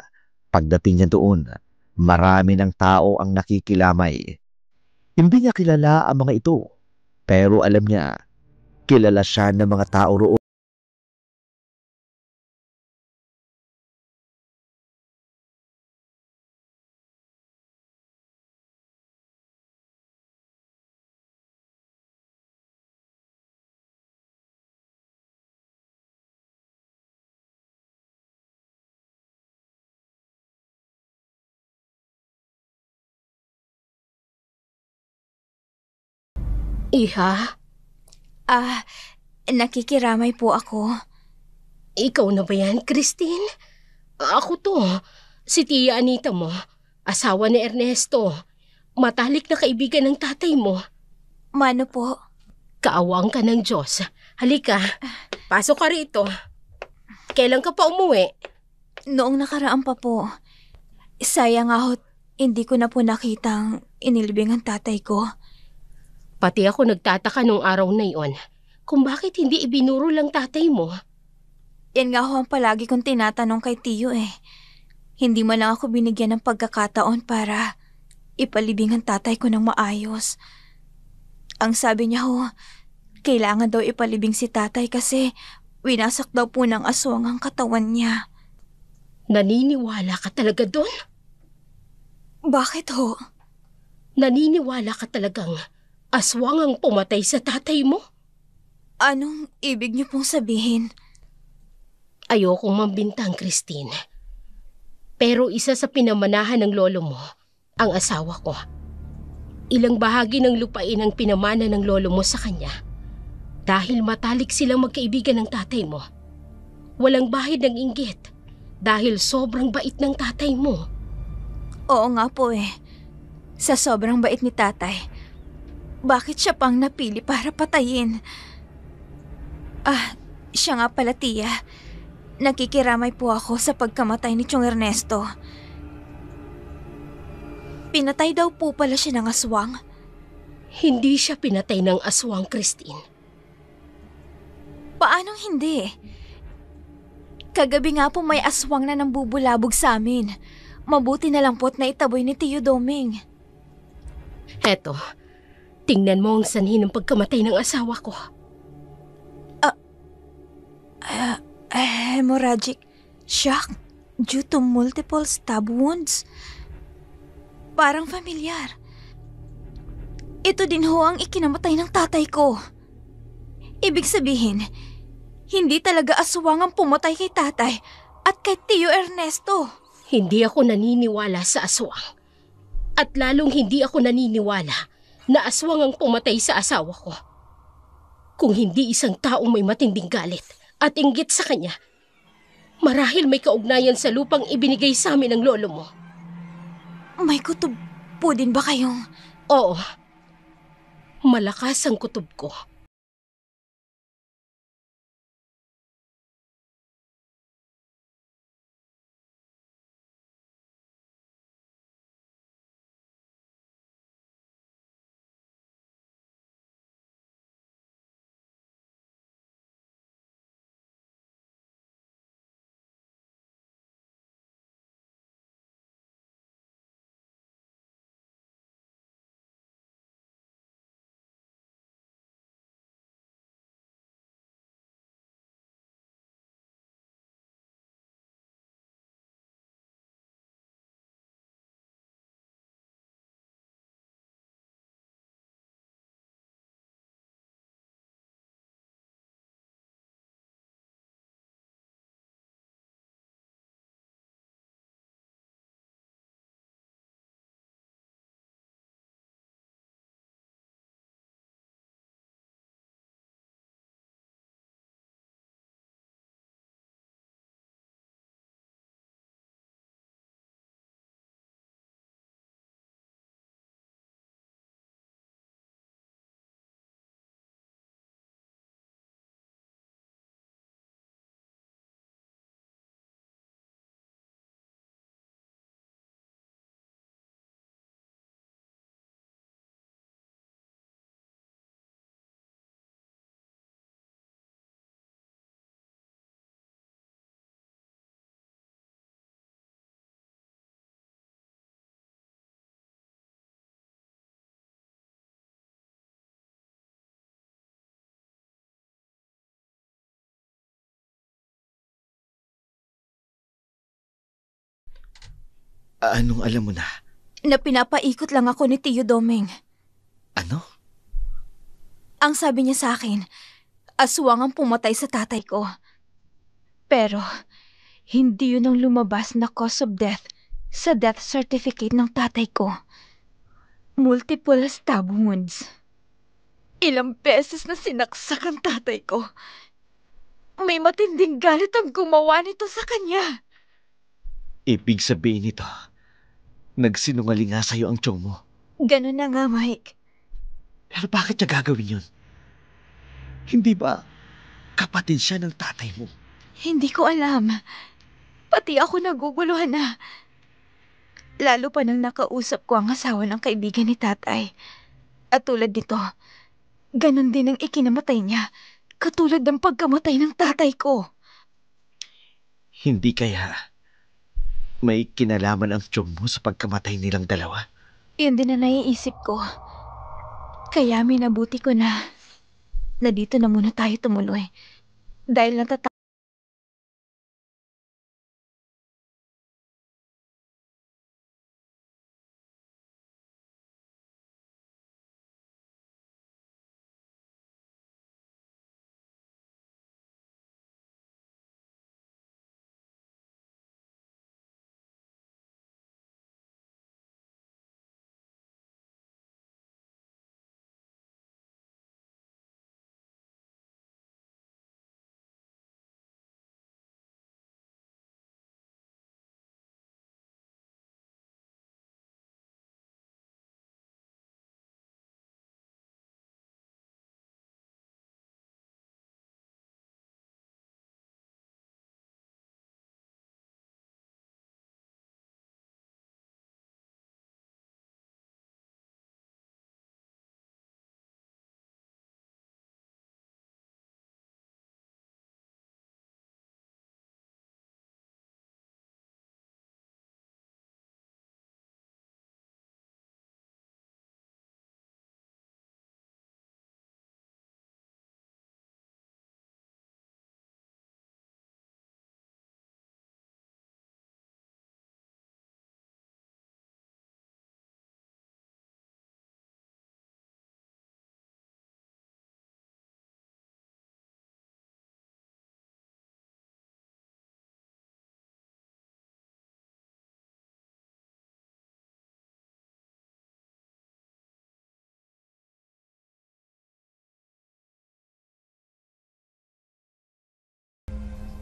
Pagdating niya doon, marami ng tao ang nakikilamay. Hindi niya kilala ang mga ito, pero alam niya, kilala siya ng mga tao roon. Iha, Nakikiramay po ako. ikaw na ba yan, Christine? Ako to, si Tia Anita mo, asawa ni Ernesto. Matalik na kaibigan ng tatay mo. Mano po? Kaawang ka ng Diyos. Halika, pasok ka rito. Kailan ka pa umuwi? Noong nakaraan pa po. Sayang aho't hindi ko na po nakitang inilibing ang tatay ko. Pati ako nagtataka nung araw na iyon kung bakit hindi ibinuro lang tatay mo. Yan nga ho ang palagi kong tinatanong kay Tiyo eh. Hindi man lang ako binigyan ng pagkakataon para ipalibing ang tatay ko ng maayos. Ang sabi niya ho, kailangan daw ipalibing si tatay kasi winasak daw po ng aswang ang katawan niya. Naniniwala ka talaga doon? Bakit ho? Naniniwala ka talagang aswang ang pumatay sa tatay mo? Anong ibig niyo pong sabihin? Ayokong mambintang, Christine. Pero isa sa pinamanahan ng lolo mo, ang asawa ko. Ilang bahagi ng lupain ang pinamana ng lolo mo sa kanya. Dahil matalik silang magkaibigan ng tatay mo. Walang bahid ng inggit dahil sobrang bait ng tatay mo. Oo nga po eh. Sa sobrang bait ni tatay, bakit siya pang napili para patayin? Siya nga pala, Tia. Nakikiramay po ako sa pagkamatay ni Chong Ernesto. Pinatay daw po pala siya ng aswang. Hindi siya pinatay ng aswang, Christine. Paanong hindi? Kagabi nga po may aswang na nambubulabog sa amin. Mabuti na lang po't naitaboy ni Tio Doming. Heto, tingnan mo ang sanhi ng pagkamatay ng asawa ko. Hemorrhagic shock due to multiple stab wounds. Parang familiar. Ito din ho ang ikinamatay ng tatay ko. Ibig sabihin, hindi talaga aswang ang pumatay kay tatay at kay Tio Ernesto. Hindi ako naniniwala sa aswang. At lalong hindi ako naniniwala na aswang ang pumatay sa asawa ko. Kung hindi isang taong may matinding galit at inggit sa kanya, marahil may kaugnayan sa lupang ibinigay sa amin ng lolo mo. May kutob po din ba kayong... Oo, malakas ang kutob ko. Anong alam mo na? Na pinapaikot lang ako ni Tio Doming. Ano? Ang sabi niya sa akin, aswang ang pumatay sa tatay ko. Pero, hindi yun ang lumabas na cause of death sa death certificate ng tatay ko. Multiple stab wounds. Ilang beses na sinaksak ang tatay ko. May matinding galit ang gumawa nito sa kanya. Ibig sabihin nito, nagsinungaling nga sa'yo ang chong mo. Ganun na nga, Mike. Pero bakit niya gagawin yun? Hindi ba kapatid siya ng tatay mo? Hindi ko alam. Pati ako naguguluhan na. Lalo pa nang nakausap ko ang asawa ng kaibigan ni tatay. At tulad nito, ganun din ang ikinamatay niya. Katulad ng pagkamatay ng tatay ko. Hindi kaya may kinalaman ang chong mo sa pagkamatay nilang dalawa? Yun din na naiisip ko. Kaya minabuti ko na dito na muna tayo tumuloy. Dahil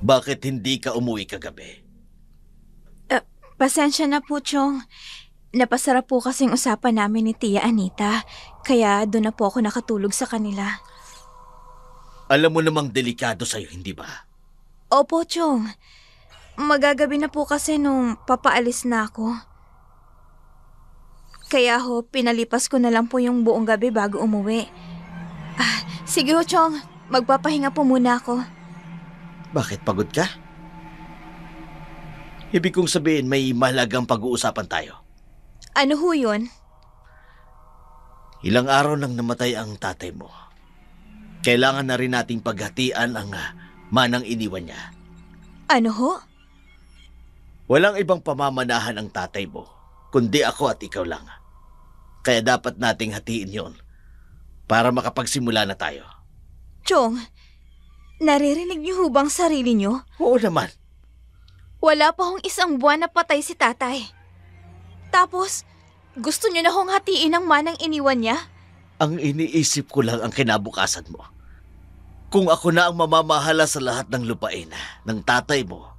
Bakit hindi ka umuwi kagabi? Pasensya na po, Chong. Napasarap po kasing usapan namin ni Tia Anita, kaya doon na po ako nakatulog sa kanila. Alam mo namang delikado sa'yo, hindi ba? Opo, Chong. Magagabi na po kasi nung papaalis na ako. Kaya ho, pinalipas ko na lang po yung buong gabi bago umuwi. Sige ho, Chong. Magpapahinga po muna ako. Bakit pagod ka? Ibig kong sabihin may mahalagang pag-uusapan tayo. Ano ho yun? Ilang araw nang namatay ang tatay mo. Kailangan na rin nating paghatian ang manang iniwan niya. Ano ho? Walang ibang pamamanahan ang tatay mo, kundi ako at ikaw lang. Kaya dapat nating hatiin yon para makapagsimula na tayo. Chong, naririnig niyo ho bang sarili niyo? Oo naman. Wala pa hong 1 buwan na patay si tatay. Tapos, gusto niyo na hong hatiin ang manang iniwan niya? Ang iniisip ko lang ang kinabukasan mo. Kung ako na ang mamamahala sa lahat ng lupain ng tatay mo,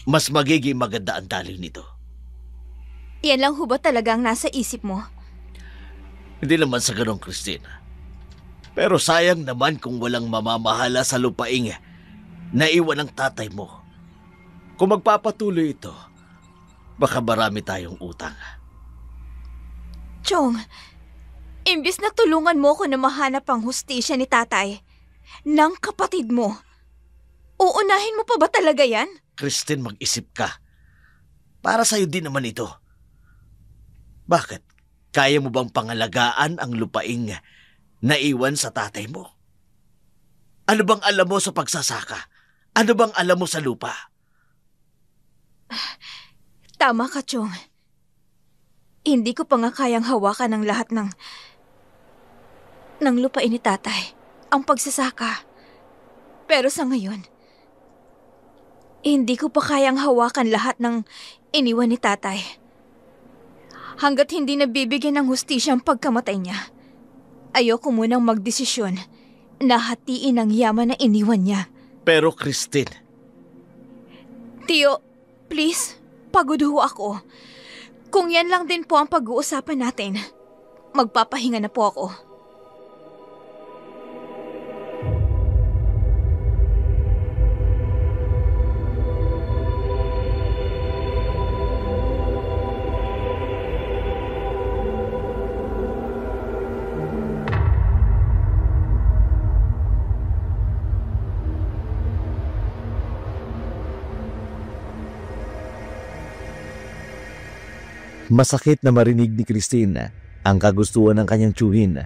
mas magiging maganda ang daloy nito. Yan lang ho ba talaga ang nasa isip mo? Hindi naman sa ganong, Christine. Pero sayang naman kung walang mamamahala sa lupain na iwan ng tatay mo. Kung magpapatuloy ito, baka marami tayong utang. Chong, imbis na tulungan mo ko na mahanap ang hustisya ni tatay, ng kapatid mo, uunahin mo pa ba talaga yan? Christine, mag-isip ka. Para sa'yo din naman ito. Bakit? Kaya mo bang pangalagaan ang lupaing naiwan sa tatay mo? Ano bang alam mo sa pagsasaka? Ano bang alam mo sa lupa? Tama ka, Chong. Hindi ko pa nga kayang hawakan ng lahat ng lupain ni tatay, ang pagsasaka. Pero sa ngayon, hindi ko pa kayang hawakan lahat ng iniwan ni tatay. Hanggat hindi nabibigyan ng hustisya ang pagkamatay niya, ayoko munang magdesisyon na hatiin ang yaman na iniwan niya. Pero Christine... Tio, please, pagod ho ako. Kung yan lang din po ang pag-uusapan natin, magpapahinga na po ako. Masakit na marinig ni Christine ang kagustuhan ng kanyang tiyuhin.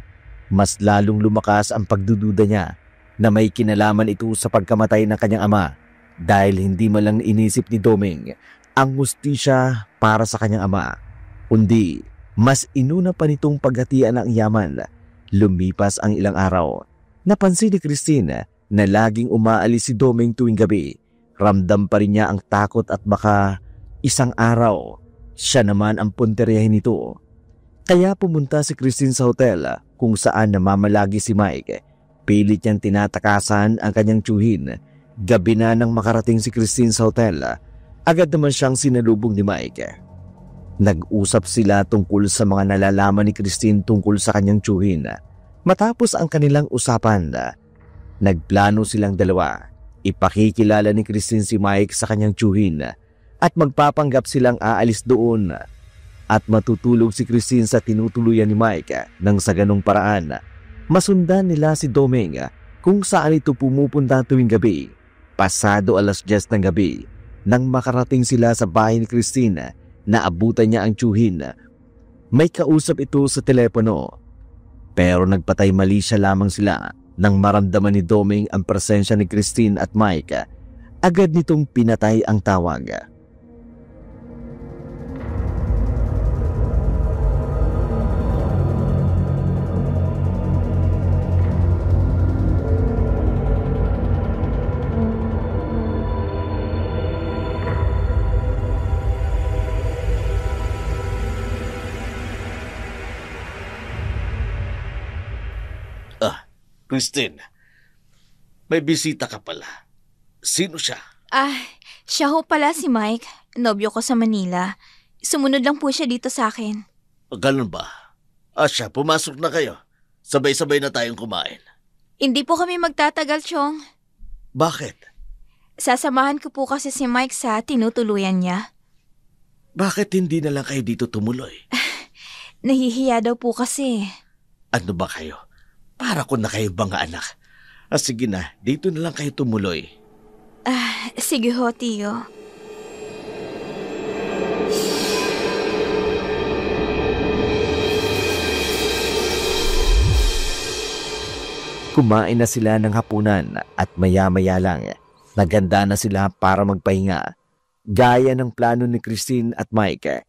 Mas lalong lumakas ang pagdududa niya na may kinalaman ito sa pagkamatay ng kanyang ama dahil hindi man lang inisip ni Doming ang hustisya para sa kanyang ama. Kundi, mas inuna pa nitong paghatian ang yaman. Lumipas ang ilang araw. Napansin ni Christine na laging umaalis si Doming tuwing gabi. Ramdam pa rin niya ang takot at baka isang araw siya naman ang punteriyahin nito. Kaya pumunta si Christine sa hotel kung saan namamalagi si Mike. Pilit niyang tinatakasan ang kanyang tiyuhin. Gabi na nang makarating si Christine sa hotel, agad naman siyang sinalubong ni Mike. Nag-usap sila tungkol sa mga nalalaman ni Christine tungkol sa kanyang tiyuhin. Matapos ang kanilang usapan, nagplano silang dalawa. Ipakikilala ni Christine si Mike sa kanyang tiyuhin at magpapanggap silang aalis doon at matutulog si Christine sa tinutuluyan ni Mike nang sa ganong paraan masundan nila si Doming kung saan ito pumupunta tuwing gabi. Pasado 10:00 ng gabi nang makarating sila sa bahay ni Christine, naabutan niya ang tiyuhin. May kausap ito sa telepono pero nagpatay mali siya lamang sila nang maramdaman ni Doming ang presensya ni Christine at Mike. Agad nitong pinatay ang tawag. Christine, may bisita ka pala. Sino siya? Siya ho pala si Mike, nobyo ko sa Manila. Sumunod lang po siya dito sa akin. Ganun ba? Siya, pumasok na kayo. Sabay-sabay na tayong kumain. Hindi po kami magtatagal, Chong. Bakit? Sasamahan ko po kasi si Mike sa tinutuluyan niya. Bakit hindi na lang kayo dito tumuloy? Nahihiya daw po kasi. Ano ba kayo? Para ko na kayo mga anak. Sige na, dito na lang kayo tumuloy. Sige ho, Tiyo. Kumain na sila ng hapunan at maya-maya lang, naganda na sila para magpahinga. Gaya ng plano ni Christine at Mike,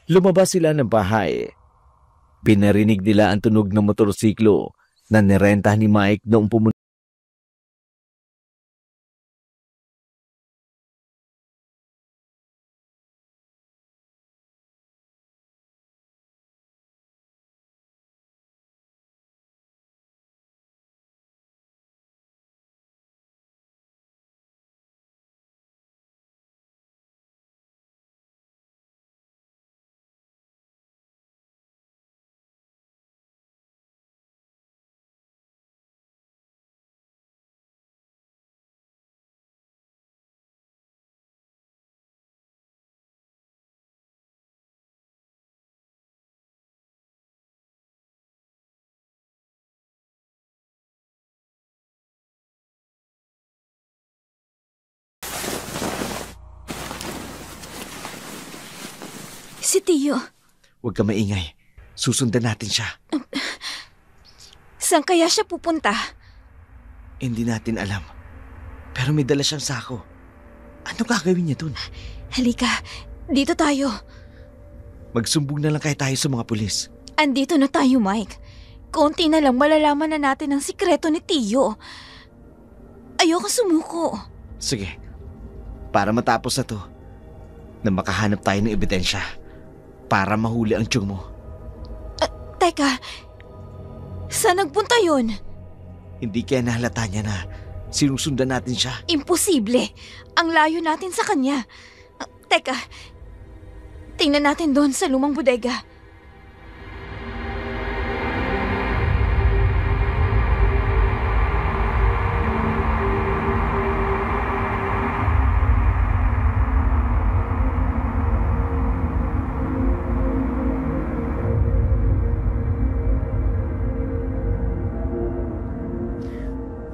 lumabas sila ng bahay. Pinarinig nila ang tunog ng motorsiklo na nirenta ni Mike noong pumunta. Si Tiyo. Huwag ka maingay. Susundan natin siya. Saan kaya siya pupunta? Hindi natin alam. Pero may dala siyang sako. Ano gagawin niya dun? Halika, dito tayo. Magsumbong na lang kaya tayo sa mga pulis. Andito na tayo, Mike. Konti na lang malalaman na natin ang sikreto ni Tiyo. Ayoko sumuko. Sige. Para matapos na to, na makahanap tayo ng ebidensya para mahuli ang tiyong mo. Teka, saan nagpunta yun? Hindi kaya nahalata niya na sinusundan natin siya. Imposible. Ang layo natin sa kanya. Teka, tingnan natin doon sa lumang bodega.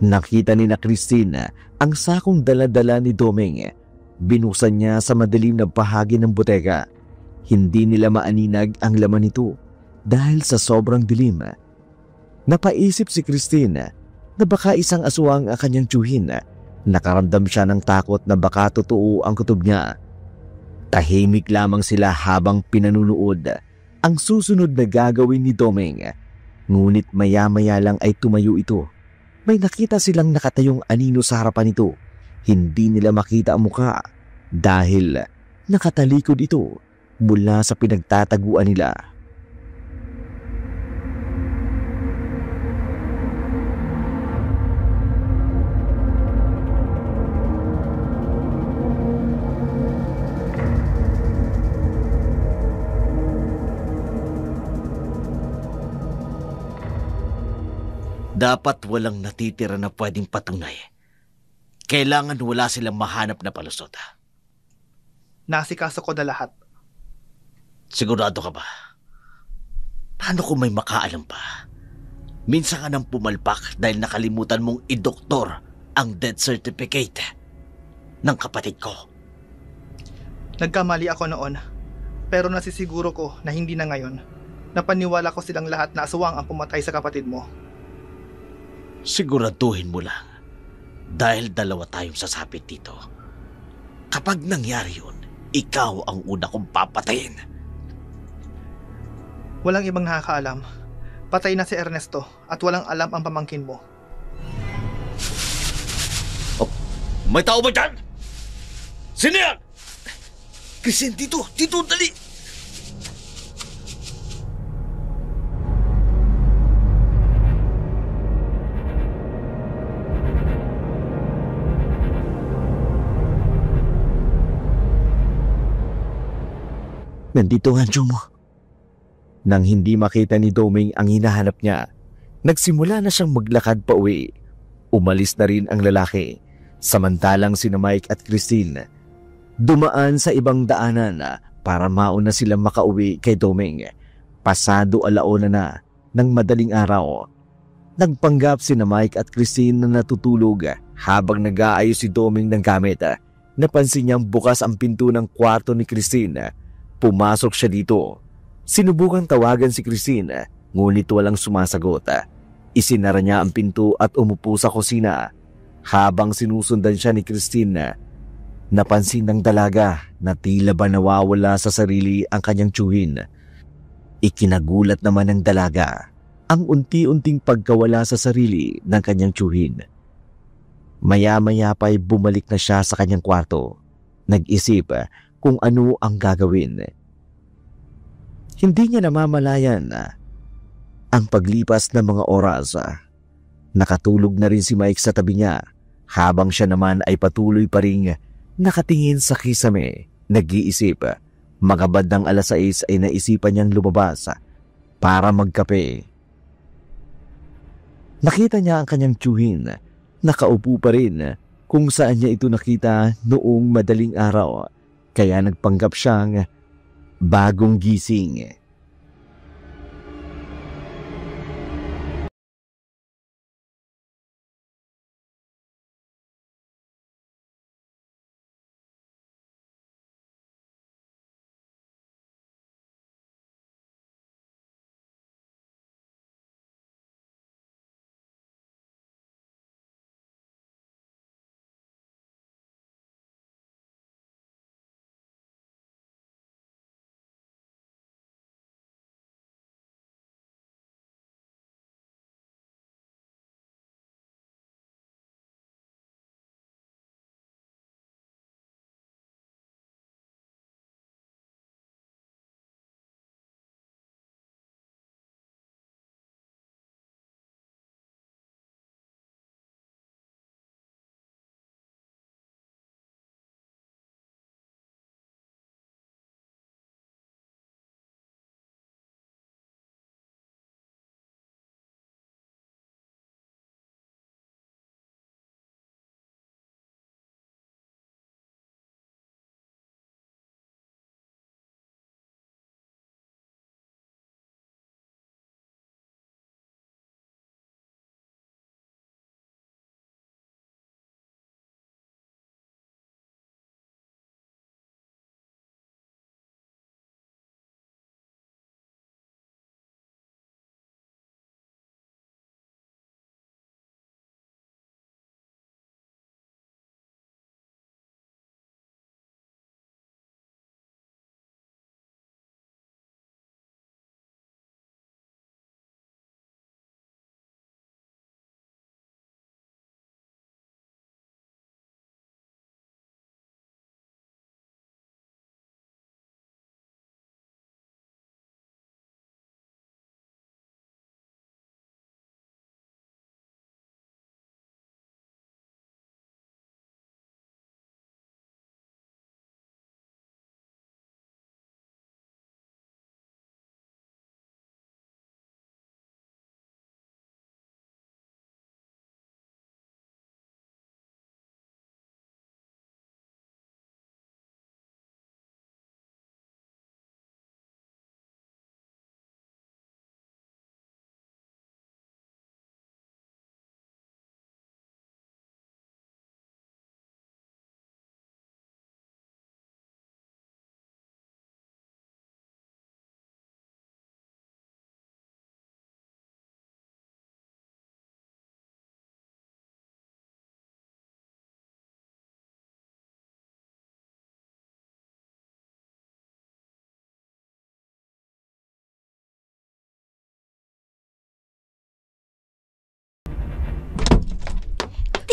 Nakita ni na Christine ang sakong dala-dala ni Domeng. Binusan niya sa madilim na bahagi ng botega. Hindi nila maaninag ang laman nito dahil sa sobrang dilim. Napaisip si Christine na baka isang aswang ang kanyang tiyuhin. Nakaramdam siya ng takot na baka totoo ang kutob niya. Tahimik lamang sila habang pinanunood ang susunod na gagawin ni Domeng. Ngunit maya-maya lang ay tumayo ito. May nakita silang nakatayong anino sa harapan nito. Hindi nila makita ang muka dahil nakatalikod ito mula sa pinagtataguan nila. Dapat walang natitira na pwedeng patunay. Kailangan wala silang mahanap na palusot. Nasikaso ko na lahat. Sigurado ka ba? Paano kung may makaalam pa? Minsan ka nang pumalpak dahil nakalimutan mong idoktor ang death certificate ng kapatid ko. Nagkamali ako noon, pero nasisiguro ko na hindi na ngayon. Napaniwala ko silang lahat na aswang ang pumatay sa kapatid mo. Siguraduhin mo lang dahil dalawa tayong sasapit dito. Kapag nangyari yun, ikaw ang una kong papatayin. Walang ibang nakakaalam. Patay na si Ernesto at walang alam ang pamangkin mo. Oh, may tao ba dyan? Sino yan? Christine, dito, dali! Nandito ang tiyo mo. Nang hindi makita ni Doming ang hinahanap niya, nagsimula na siyang maglakad pa uwi. Umalis na rin ang lalaki, samantalang sina Mike at Christine dumaan sa ibang daanan para mauna silang makauwi kay Doming. Pasado alauna na ng madaling araw. Nagpanggap sina Mike at Christine na natutulog habang nag-aayos si Doming ng gamit. Napansin niyang bukas ang pinto ng kwarto ni Christine. Pumasok siya dito. Sinubukan tawagan si Christine, ngunit walang sumasagot. Isinara niya ang pinto at umupo sa kusina. Habang sinusundan siya ni Christine, napansin ng dalaga na tila ba nawawala sa sarili ang kanyang tiyuhin. Ikinagulat naman ng dalaga ang unti-unting pagkawala sa sarili ng kanyang tiyuhin. Maya-maya pa'y bumalik na siya sa kanyang kwarto. Nag-isip kung ano ang gagawin. Hindi niya namamalayan ang paglipas ng mga oras. Nakatulog na rin si Mike sa tabi niya habang siya naman ay patuloy pa ring nakatingin sa kisame. Nag-iisip. Mga bandang 6:00 ay naisipan niyang lumabas para magkape. Nakita niya ang kanyang tiyuhin. Nakaupo pa rin kung saan niya ito nakita noong madaling araw, kaya nagpanggap siyang bagong gising.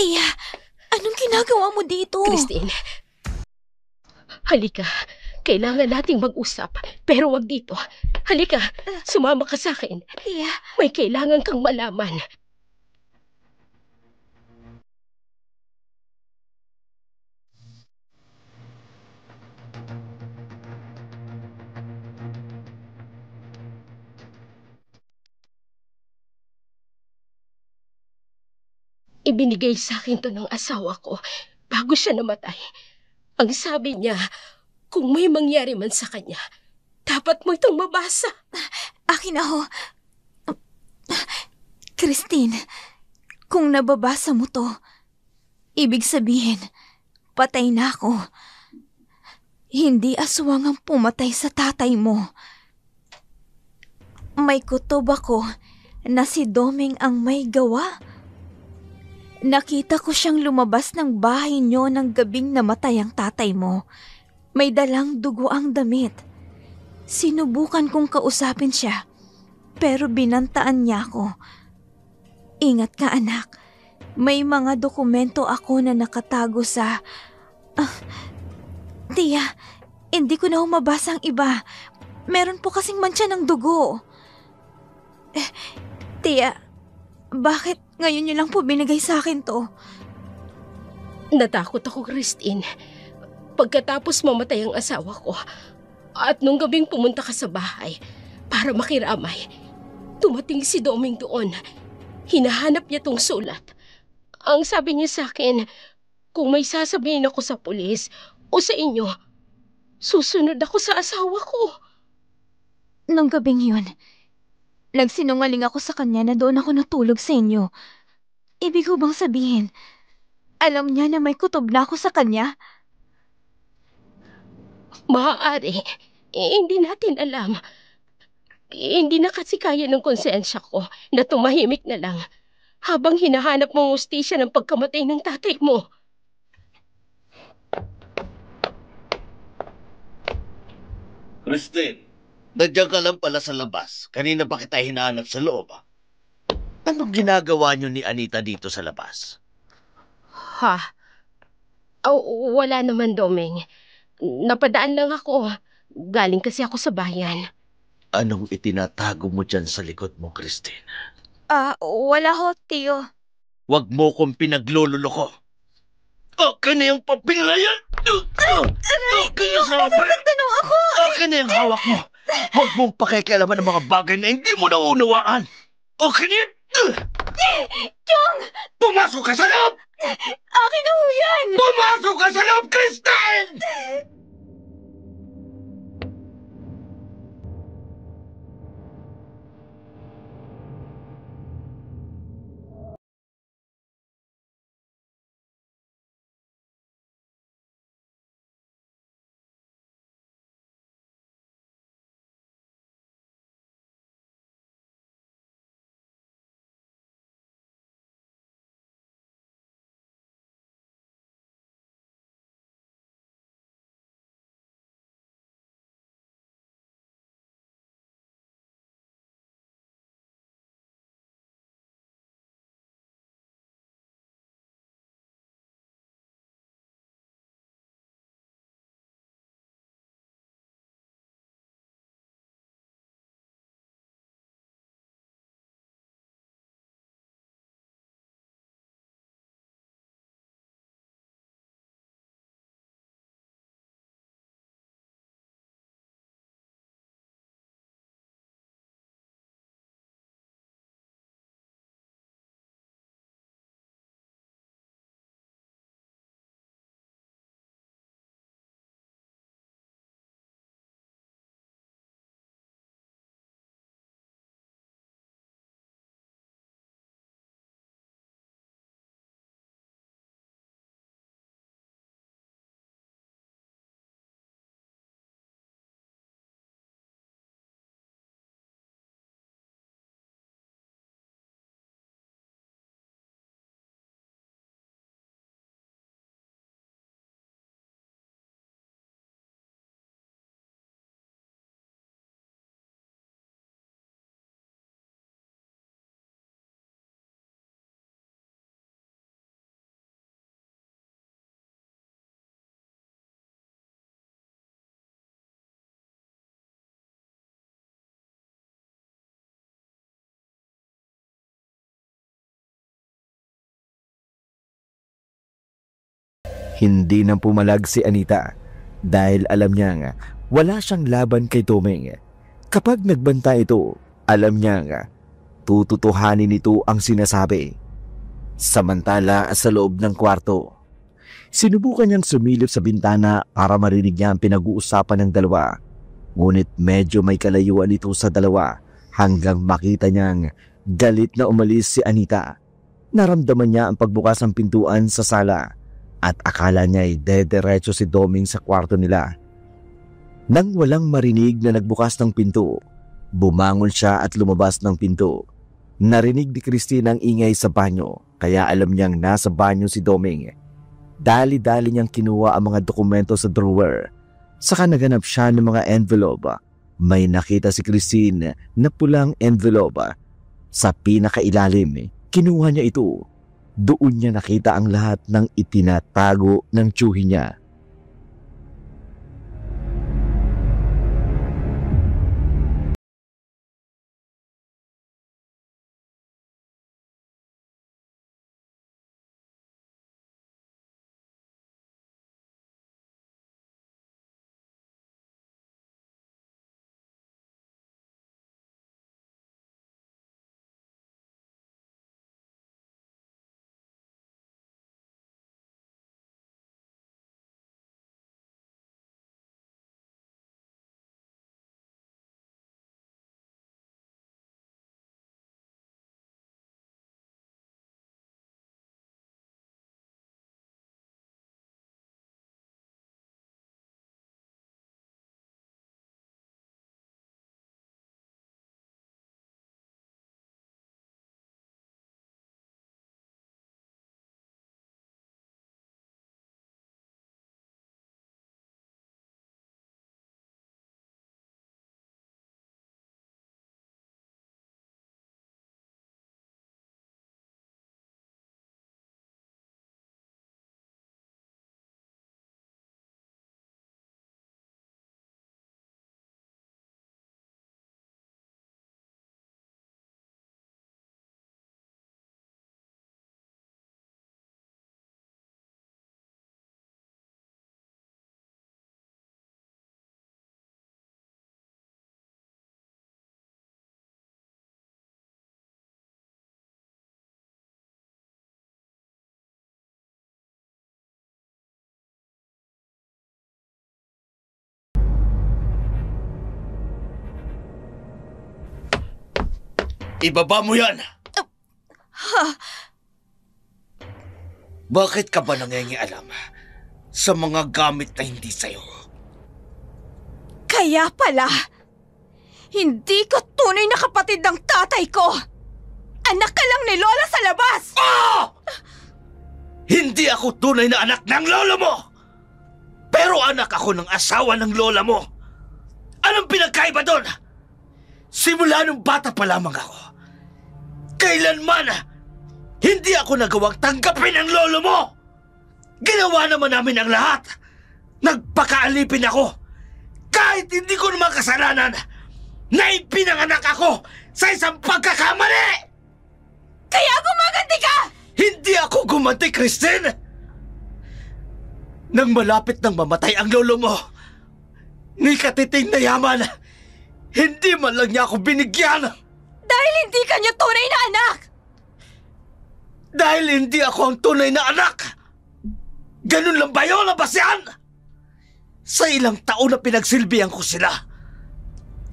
Tia, anong ginagawa mo dito? Christine, halika. Kailangan nating mag-usap, pero wag dito. Halika, sumama ka sa akin. Tia, May kailangan kang malaman. Ibinigay sa akin to ng asawa ko bago siya namatay. Ang sabi niya, kung may mangyari man sa kanya, dapat mo itong mabasa. Akin na ho. Christine, kung nababasa mo to, ibig sabihin, patay na ako. Hindi aswang ang pumatay sa tatay mo. May kutob ako na si Doming ang may gawa. Nakita ko siyang lumabas ng bahay niyo ng gabing namatay ang tatay mo. May dalang dugo ang damit. Sinubukan kong kausapin siya, pero binantaan niya ako. Ingat ka, anak. May mga dokumento ako na nakatago sa... Tia, hindi ko na humabasa ang iba. Meron po kasing mantsa ng dugo. Tia, bakit ngayon niyo lang po binigay sa akin to? Natakot ako, Christine. Pagkatapos mamatay ang asawa ko, at nung gabing pumunta ka sa bahay para makiramay, tumating si Doming doon. Hinahanap niya tong sulat. Ang sabi niya sa akin, kung may sasabihin ako sa pulis o sa inyo, susunod ako sa asawa ko. Nung gabing yun, nagsinungaling ako sa kanya na doon ako natulog sa inyo. Ibig ko bang sabihin, alam niya na may kutob na ako sa kanya? Maaari, hindi natin alam. Hindi na kasi kaya ng konsensya ko na tumahimik na lang habang hinahanap mong hustisya ng pagkamatay ng tatay mo. Christine, nandiyan ka lang pala sa labas. Kanina pa kita hinahanap sa loob. Anong ginagawa niyo ni Anita dito sa labas? Ha? Oh, wala naman, Doming. Napadaan lang ako. Galing kasi ako sa bayan. Anong itinatago mo dyan sa likod mo, Christine? Wala ho, Tio. Huwag mo kong pinaglululoko. Okay na yung papel na yan! Okay na sa papel! Tanong ako! Okay na yung hawak mo! Huwag mong pakikialaman ng mga bagay na hindi mo naunawaan! Okay na yan! Chong! Pumasok ka sa loob! Akin na ho yan! Pumasok ka sa loob, Christine! Hindi nang pumalag si Anita dahil alam niyang wala siyang laban kay Doming. Kapag nagbanta ito, alam niyang tututuhanin nito ang sinasabi. Samantala sa loob ng kwarto, sinubukan niyang sumilip sa bintana para marinig niya ang pinag-uusapan ng dalawa. Ngunit medyo may kalayuan ito sa dalawa hanggang makita niyang galit na umalis si Anita. Naramdaman niya ang pagbukas ng pintuan sa sala at akala niya ay dederecho si Doming sa kwarto nila. Nang walang marinig na nagbukas ng pinto, bumangon siya at lumabas ng pinto. Narinig ni Christine ang ingay sa banyo, kaya alam niyang nasa banyo si Doming. Dali-dali niyang kinuha ang mga dokumento sa drawer. Saka naganap siya ng mga envelope. May nakita si Christine na pulang envelope. Sa pinakailalim, kinuha niya ito. Doon niya nakita ang lahat ng itinatago ng tiyuhin niya. Ibaba mo yan! Bakit ka ba nangingialam sa mga gamit na hindi sa'yo? Kaya pala, hindi ka tunay na kapatid ng tatay ko! Anak ka lang ni Lola sa labas! Oh! Hindi ako tunay na anak ng lolo mo! Pero anak ako ng asawa ng lola mo! Anong pinagkaiba doon? Simula nung bata pa lamang ako, kailanman hindi ako nagawang tanggapin ang lolo mo! Ginawa naman namin ang lahat! Nagpakaalipin ako! Kahit hindi ko naman kasalanan na ipinanganak ako sa isang pagkakamali! Kaya gumaganti ka! Hindi ako gumanti, Christine! Nang malapit nang mamatay ang lolo mo, ni katiting na yaman, hindi man lang niya ako binigyan! Dahil hindi ka niya tunay na anak! Dahil hindi ako ang tunay na anak! Ganun lang ba yun, Abasyan? Sa ilang taon na pinagsilbihan ko sila,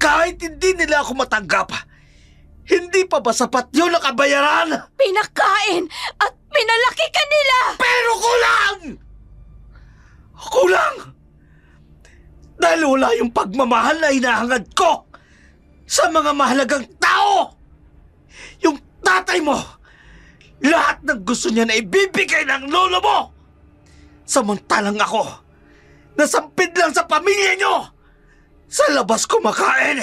kahit hindi nila ako matanggap, hindi pa ba sapat yun na kabayaran? Pinakain at pinalaki ka nila! Pero kulang! Kulang! Dahil wala yung pagmamahal na hinahangad ko sa mga mahalagang tao! Yung tatay mo, lahat ng gusto niya na ibibigay ng lolo mo! Samantalang ako, nasampid lang sa pamilya niyo! Sa labas kumakain,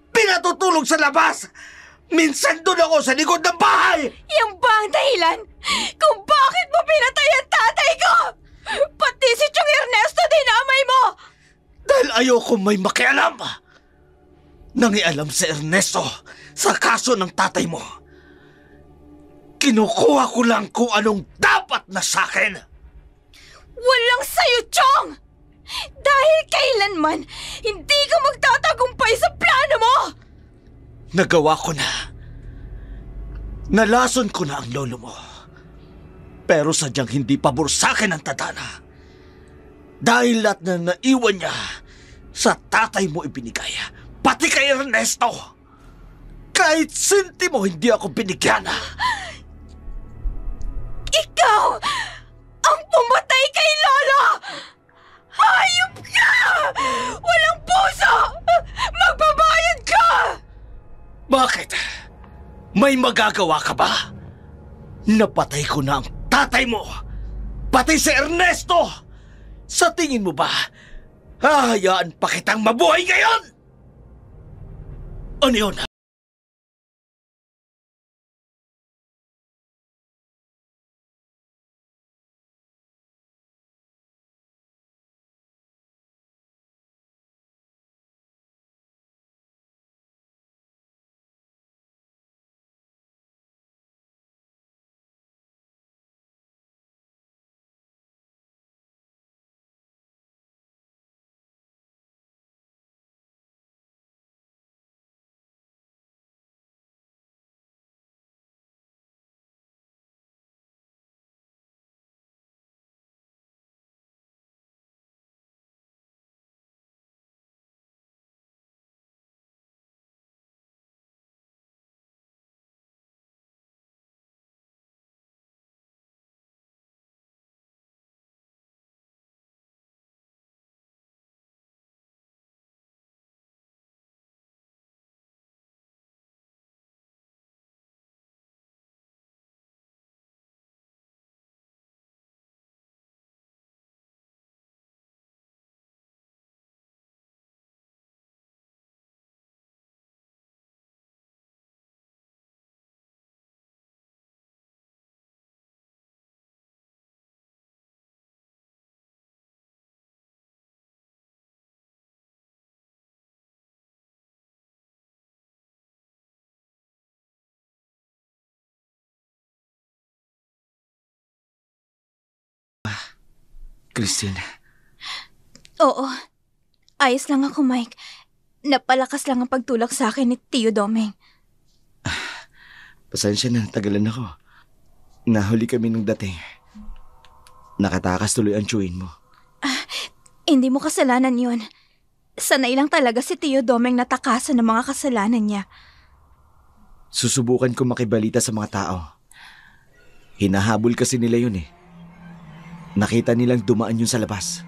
pinatutulog sa labas! Minsan doon ako sa likod ng bahay! Yan ba ang dahilan kung bakit mo pinatay ang tatay ko? Pati si Chong Ernesto dinamay mo! Dahil ayoko may makialam! Nangialam si Ernesto sa kaso ng tatay mo. Kinukuha ko lang kung anong dapat na sa'kin. Walang sayo, Chong! Dahil kailanman, hindi ka magtatagumpay sa plano mo! Nagawa ko na. Nalason ko na ang lolo mo. Pero sadyang hindi pabor sa akin ang tadhana. Dahil lahat na naiwan niya sa tatay mo ibinigay, pati kay Ernesto. Kahit sentimo hindi ako binigyan. Ikaw ang pumatay kay Lolo! Hayop ka! Walang puso! Magbabayad ka! Bakit? May magagawa ka ba? Napatay ko na ang tatay mo, pati si Ernesto! Sa tingin mo ba, hahayaan pa kitang mabuhay ngayon? Ano yun? Christine. Oo. Ayos lang ako, Mike. Napalakas lang ang pagtulak sa akin ni Tio Domeng. Pasensya na, tagalan ako. Nahuli kami nung dating. Nakatakas tuloy ang chewin mo. Hindi mo kasalanan yun. Sanay lang talaga si Tio Domeng na takasan ng mga kasalanan niya. Susubukan ko makibalita sa mga tao. Hinahabol kasi nila yun eh. Nakita nilang dumaan yun sa labas.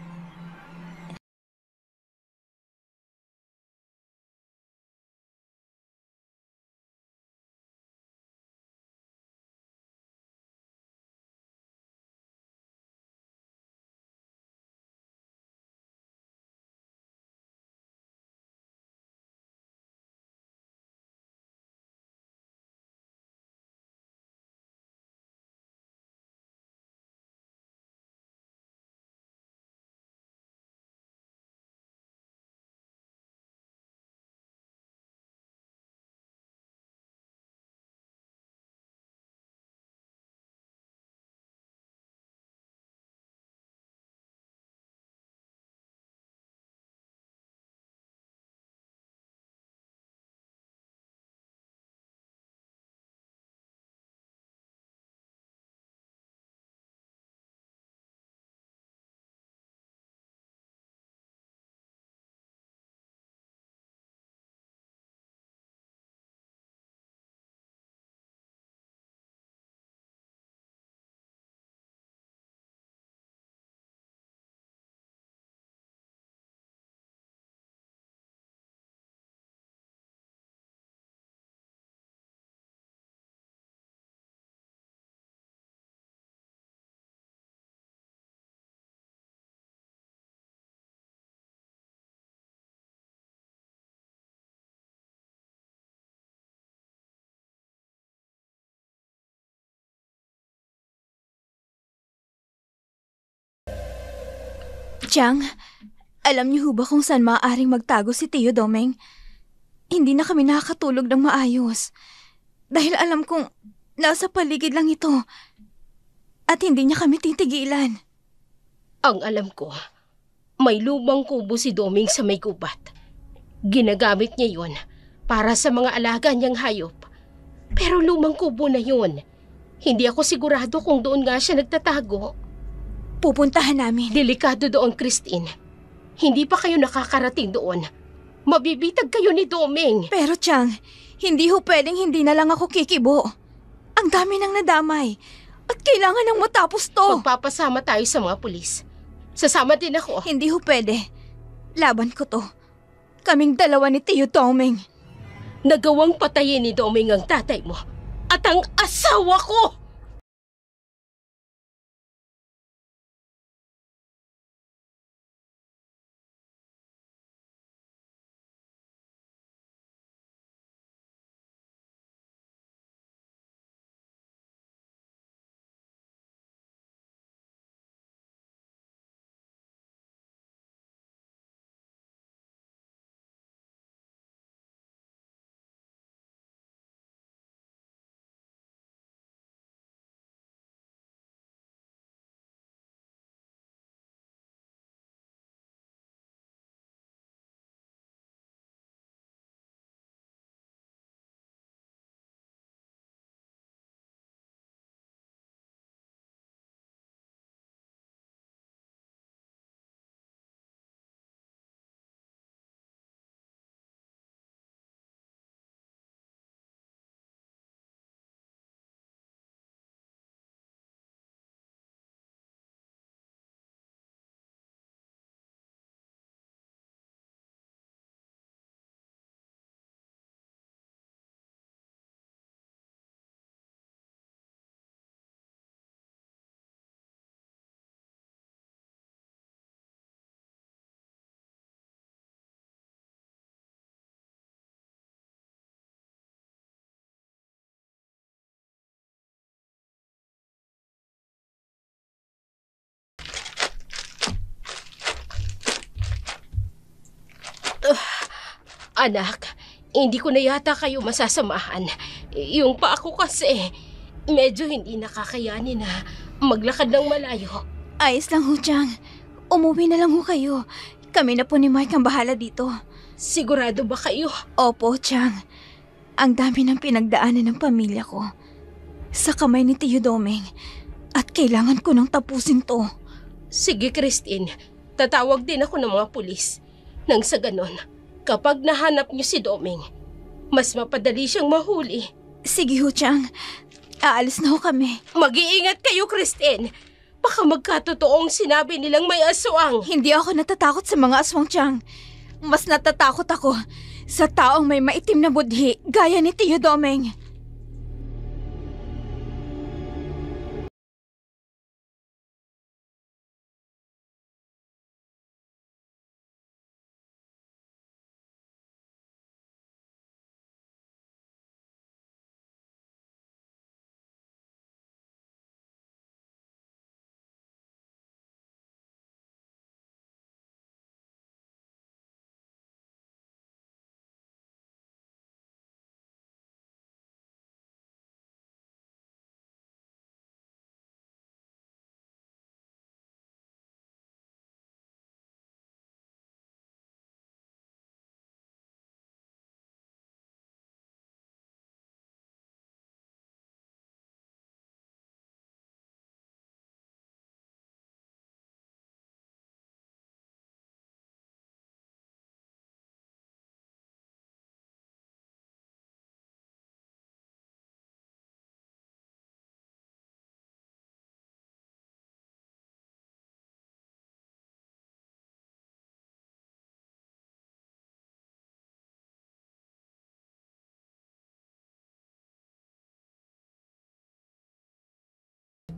Chang, alam niyo ho ba kung saan maaaring magtago si Tio Domeng? Hindi na kami nakakatulog ng maayos. Dahil alam kong nasa paligid lang ito. At hindi niya kami titigilan. Ang alam ko, may lumang kubo si Doming sa may gubat. Ginagamit niya yon para sa mga alaga niyang hayop. Pero lumang kubo na yon. Hindi ako sigurado kung doon nga siya nagtatago. Pupuntahan namin. Delikado doon, Christine. Hindi pa kayo nakakarating doon. Mabibitag kayo ni Doming. Pero Chang, hindi ho pwedeng hindi na lang ako kikibo. Ang dami nang nadamay. At kailangan nang matapos to. Magpapasama tayo sa mga pulis. Sasama din ako. Hindi ho pwede. Laban ko to. Kaming dalawa ni Tio Doming. Nagawang patayin ni Doming ang tatay mo at ang asawa ko! Anak, hindi ko na yata kayo masasamahan. Yung pa ako kasi, medyo hindi nakakayanin na maglakad ng malayo. Ayos lang ho, Chang. Umuwi na lang ho kayo. Kami na po ni Mike ang bahala dito. Sigurado ba kayo? Opo, Chang. Ang dami ng pinagdaanan ng pamilya ko. Sa kamay ni Tio Doming. At kailangan ko nang tapusin to. Sige, Christine. Tatawag din ako ng mga pulis. Nang sa ganon, kapag nahanap niyo si Doming, mas mapadali siyang mahuli. Sige ho, Chang. Aalis na ho kami. Mag-iingat kayo, Christine. Baka magkatotoong sinabi nilang may aswang. Hindi ako natatakot sa mga aswang, Chang. Mas natatakot ako sa taong may maitim na budhi gaya ni Tio Doming.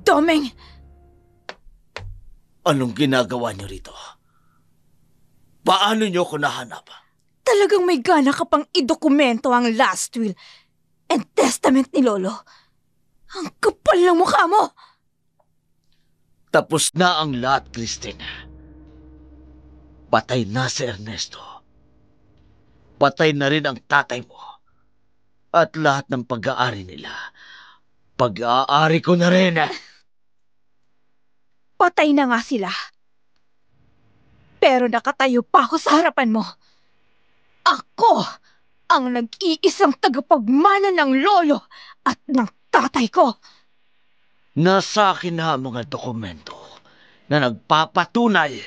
Doming! Anong ginagawa niyo rito? Paano niyo ko nahanap? Talagang may gana ka pang idokumento ang last will and testament ni Lolo. Ang kapal ng mukha mo! Tapos na ang lahat, Christine. Patay na si Ernesto. Patay na rin ang tatay mo. At lahat ng pag-aari nila, pag-aari ko na rin. Patay na nga sila. Pero nakatayo pa ako sa harapan mo. Ako ang nag-iisang tagapagmana ng lolo at ng tatay ko. Nasa akin na ang mga dokumento na nagpapatunay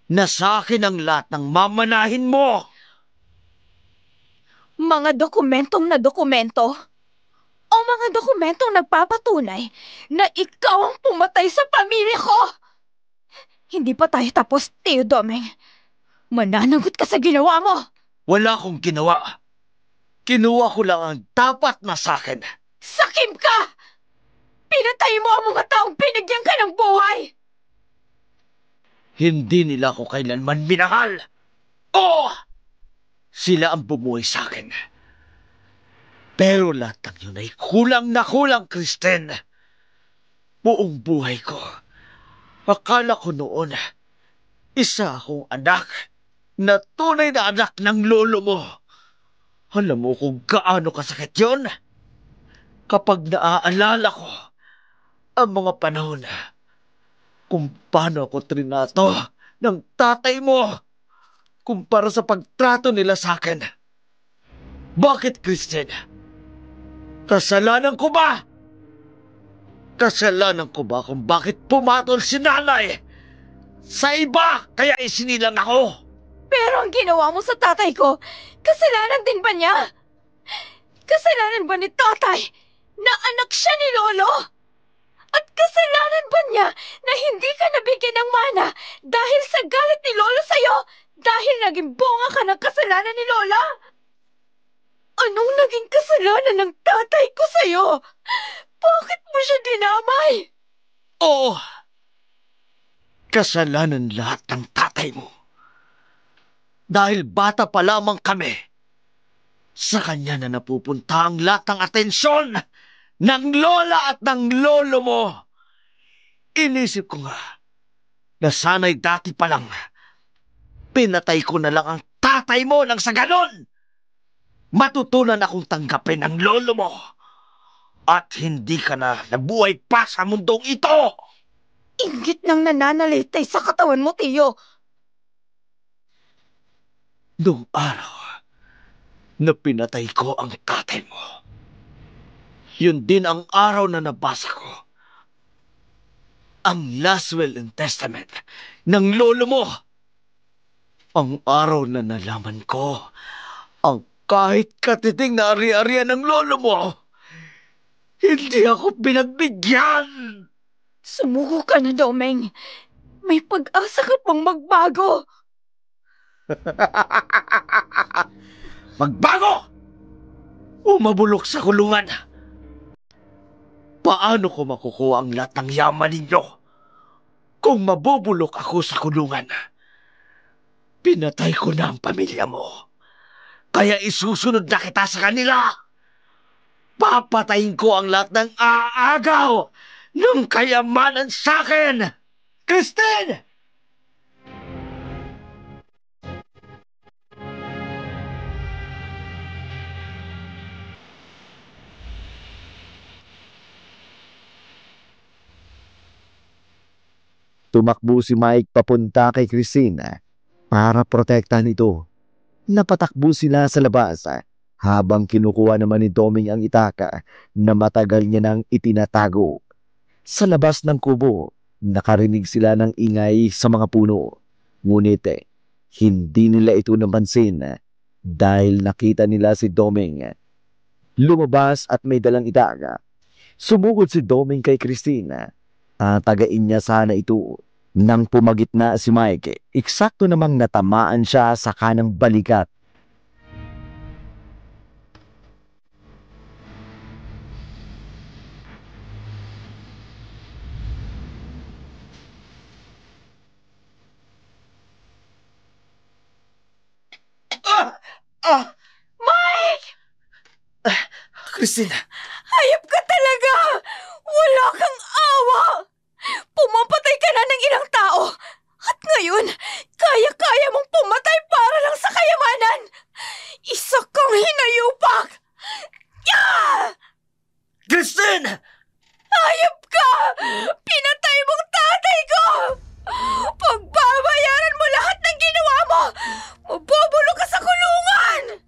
na sa akin ang lahat ng mamanahin mo. Mga dokumentong na dokumento? O mga dokumentong nagpapatunay na ikaw ang pumatay sa pamilya ko? Hindi pa tayo tapos, Tio Domeng. Mananagot ka sa ginawa mo. Wala akong ginawa. Kinuha ko lang ang dapat na sa akin. Sakim ka! Pinatay mo ang mga taong binigyan ka ng buhay! Hindi nila ako kailanman minahal. Oo! Sila ang bumuhay sa akin. Pero lahat ng yun ay kulang na kulang, Kristen. Buong buhay ko, akala ko noon, isa akong anak na tunay na anak ng lolo mo. Alam mo kung gaano kasakit yun? Kapag naaalala ko ang mga panahon kung paano ako trinato ng tatay mo kumpara sa pagtrato nila sa akin. Bakit, Kristen? Kasalanan ko ba? Kasalanan ko ba kung bakit pumatol si nanay? Sa iba, kaya isinilang ako. Pero ang ginawa mo sa tatay ko, kasalanan din ba niya? Kasalanan ba ni tatay na anak siya ni Lolo? At kasalanan ba niya na hindi ka nabigyan ng mana dahil sa galit ni Lolo sa'yo dahil naging bunga ka ng kasalanan ni Lola? Anong naging kasalanan ng tatay ko sa'yo? Bakit mo siya dinamay? Oo. Kasalanan lahat ng tatay mo. Dahil bata pa lamang kami, sa kanya na napupunta ang lahat ng atensyon ng lola at ng lolo mo. Inisip ko nga na sana'y dati pa lang pinatay ko na lang ang tatay mo nang sa ganon matutunan akong tanggapin ng lolo mo at hindi ka na nabuhay pa sa mundong ito. Inggit ng nananalitay sa katawan mo, Tiyo. Noong araw na pinatay ko ang tatay mo, yun din ang araw na nabasa ko ang last will and testament ng lolo mo. Ang araw na nalaman ko ang kahit katiting na ari-arian ng lolo mo, hindi ako pinagbigyan. Sumuko ka na, Domeng. May pag-asa ka pang magbago. Magbago! O mabulok sa kulungan? Paano ko makukuha ang lahat ng yaman ninyo kung mabubulok ako sa kulungan? Pinatay ko na ang pamilya mo, kaya isusunod na kita sa kanila. Papatayin ko ang lahat ng aagaw ng kayamanan sa akin! Kristen! Tumakbo si Mike papunta kay Christina para protektahan ito. Napatakbo sila sa labas habang kinukuha naman ni Doming ang itaka na matagal niya nang itinatago. Sa labas ng kubo, nakarinig sila ng ingay sa mga puno. Ngunit hindi nila ito napansin dahil nakita nila si Doming. Lumabas at may dalang itaka. Sumugod si Doming kay Christina. Tatagain niya sana ito. Nang pumagitna si Mike, eksakto namang natamaan siya sa kanang balikat. Mike! Christina! Hayop ka talaga! Wala kang awa! Pumapatay ka na ng ilang tao! At ngayon, kaya-kaya mong pumatay para lang sa kayamanan! Isa kang hinayupak! Yeah! Christine! Hayop ka! Pinatay mong tatay ko! Pagbabayaran mo lahat ng ginawa mo! Mabubulok ka sa kulungan!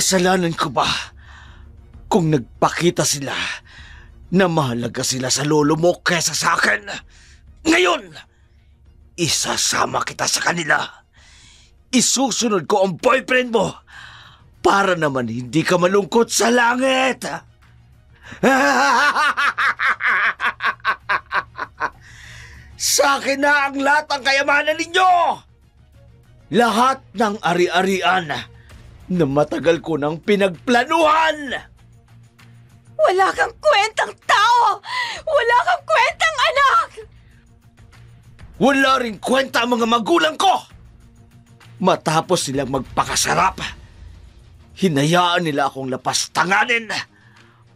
Kasalanan ko ba kung nagpakita sila na mahalaga sila sa lolo mo kaysa sa akin? Ngayon, isasama kita sa kanila. Isusunod ko ang boyfriend mo para naman hindi ka malungkot sa langit. Sa akin na ang lahat ng kayamanan ninyo! Lahat ng ari-arian na matagal ko nang pinagplanuhan! Wala kang kwentang tao! Wala kang kwentang anak! Wala rin kwenta ang mga magulang ko! Matapos silang magpakasarap, hinayaan nila akong lapastanganin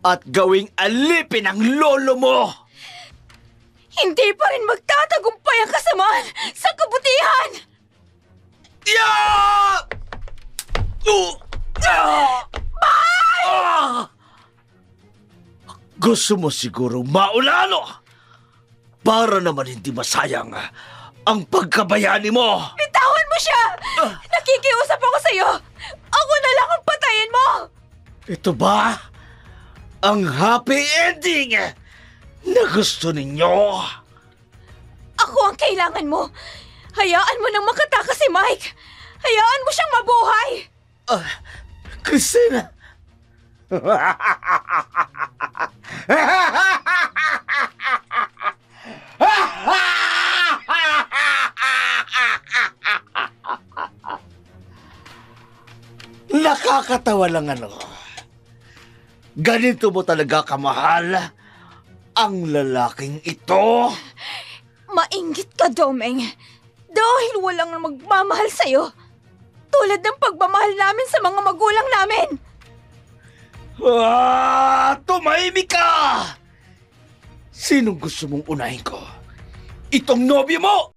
at gawing alipin ang lolo mo! Hindi pa rin magtatagumpay ang kasamaan sa kabutihan! Yeah! Gusto mo siguro maulalo para naman hindi masayang ang pagkabayani mo. Bitawan mo siya! Nakikiusap ako sa'yo! Ako na lang ang patayin mo! Ito ba ang happy ending na gusto ninyo? Ako ang kailangan mo! Hayaan mo nang makatakas si Mike! Hayaan mo siyang mabuhay! Christina! Nakakatawa lang ano. Ganito mo talaga kamahal ang lalaking ito? Mainggit ka, Domeng. Dahil walang magmamahal sa'yo. Tulad ng pagmamahal namin sa mga magulang namin. Tumahimik ka! Sinong gusto mong unahin ko? Itong nobyo mo!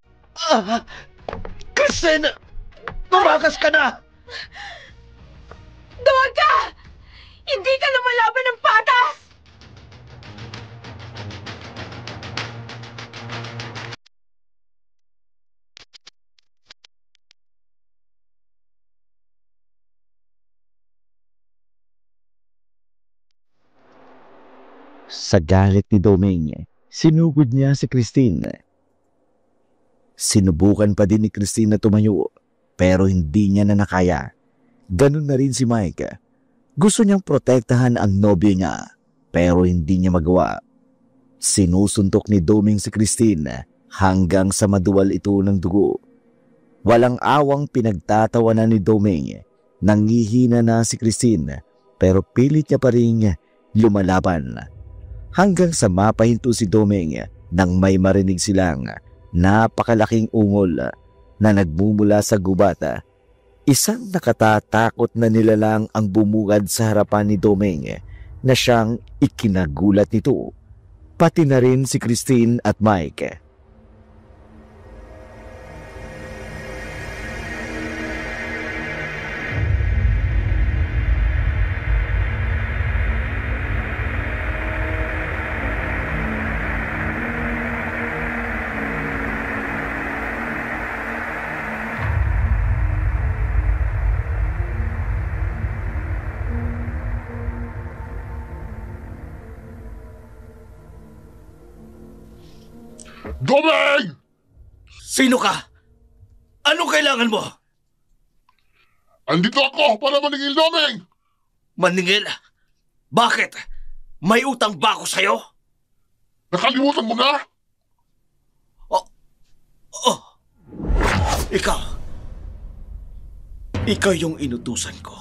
Christina! Tumakas ka na! Duwag ka! Hindi ka lumalaban ng patas! Sa galit ni Domeng, sinugod niya si Christine. Sinubukan pa din ni Christine na tumayo, pero hindi niya na nakaya. Ganun na rin si Mike. Gusto niyang protektahan ang nobyo niya, pero hindi niya magawa. Sinusuntok ni Domeng si Christine hanggang sa maduwal ito ng dugo. Walang awang pinagtatawanan ni Domeng. Nangihina na si Christine, pero pilit niya pa rin lumalaban. Hanggang sa mapahinto si Domeng nang may marinig silang napakalaking ungol na nagmumula sa gubat. Isang nakatatakot na nilalang ang bumungad sa harapan ni Domeng na siyang ikinagulat nito. Pati na rin si Christine at Mike. Domeng! Sino ka? Anong kailangan mo? Andito ako para maningil, Domeng! Maningil? Bakit? May utang ba ako sa'yo? Nakalimutan mo na? Ikaw yung inutusan ko.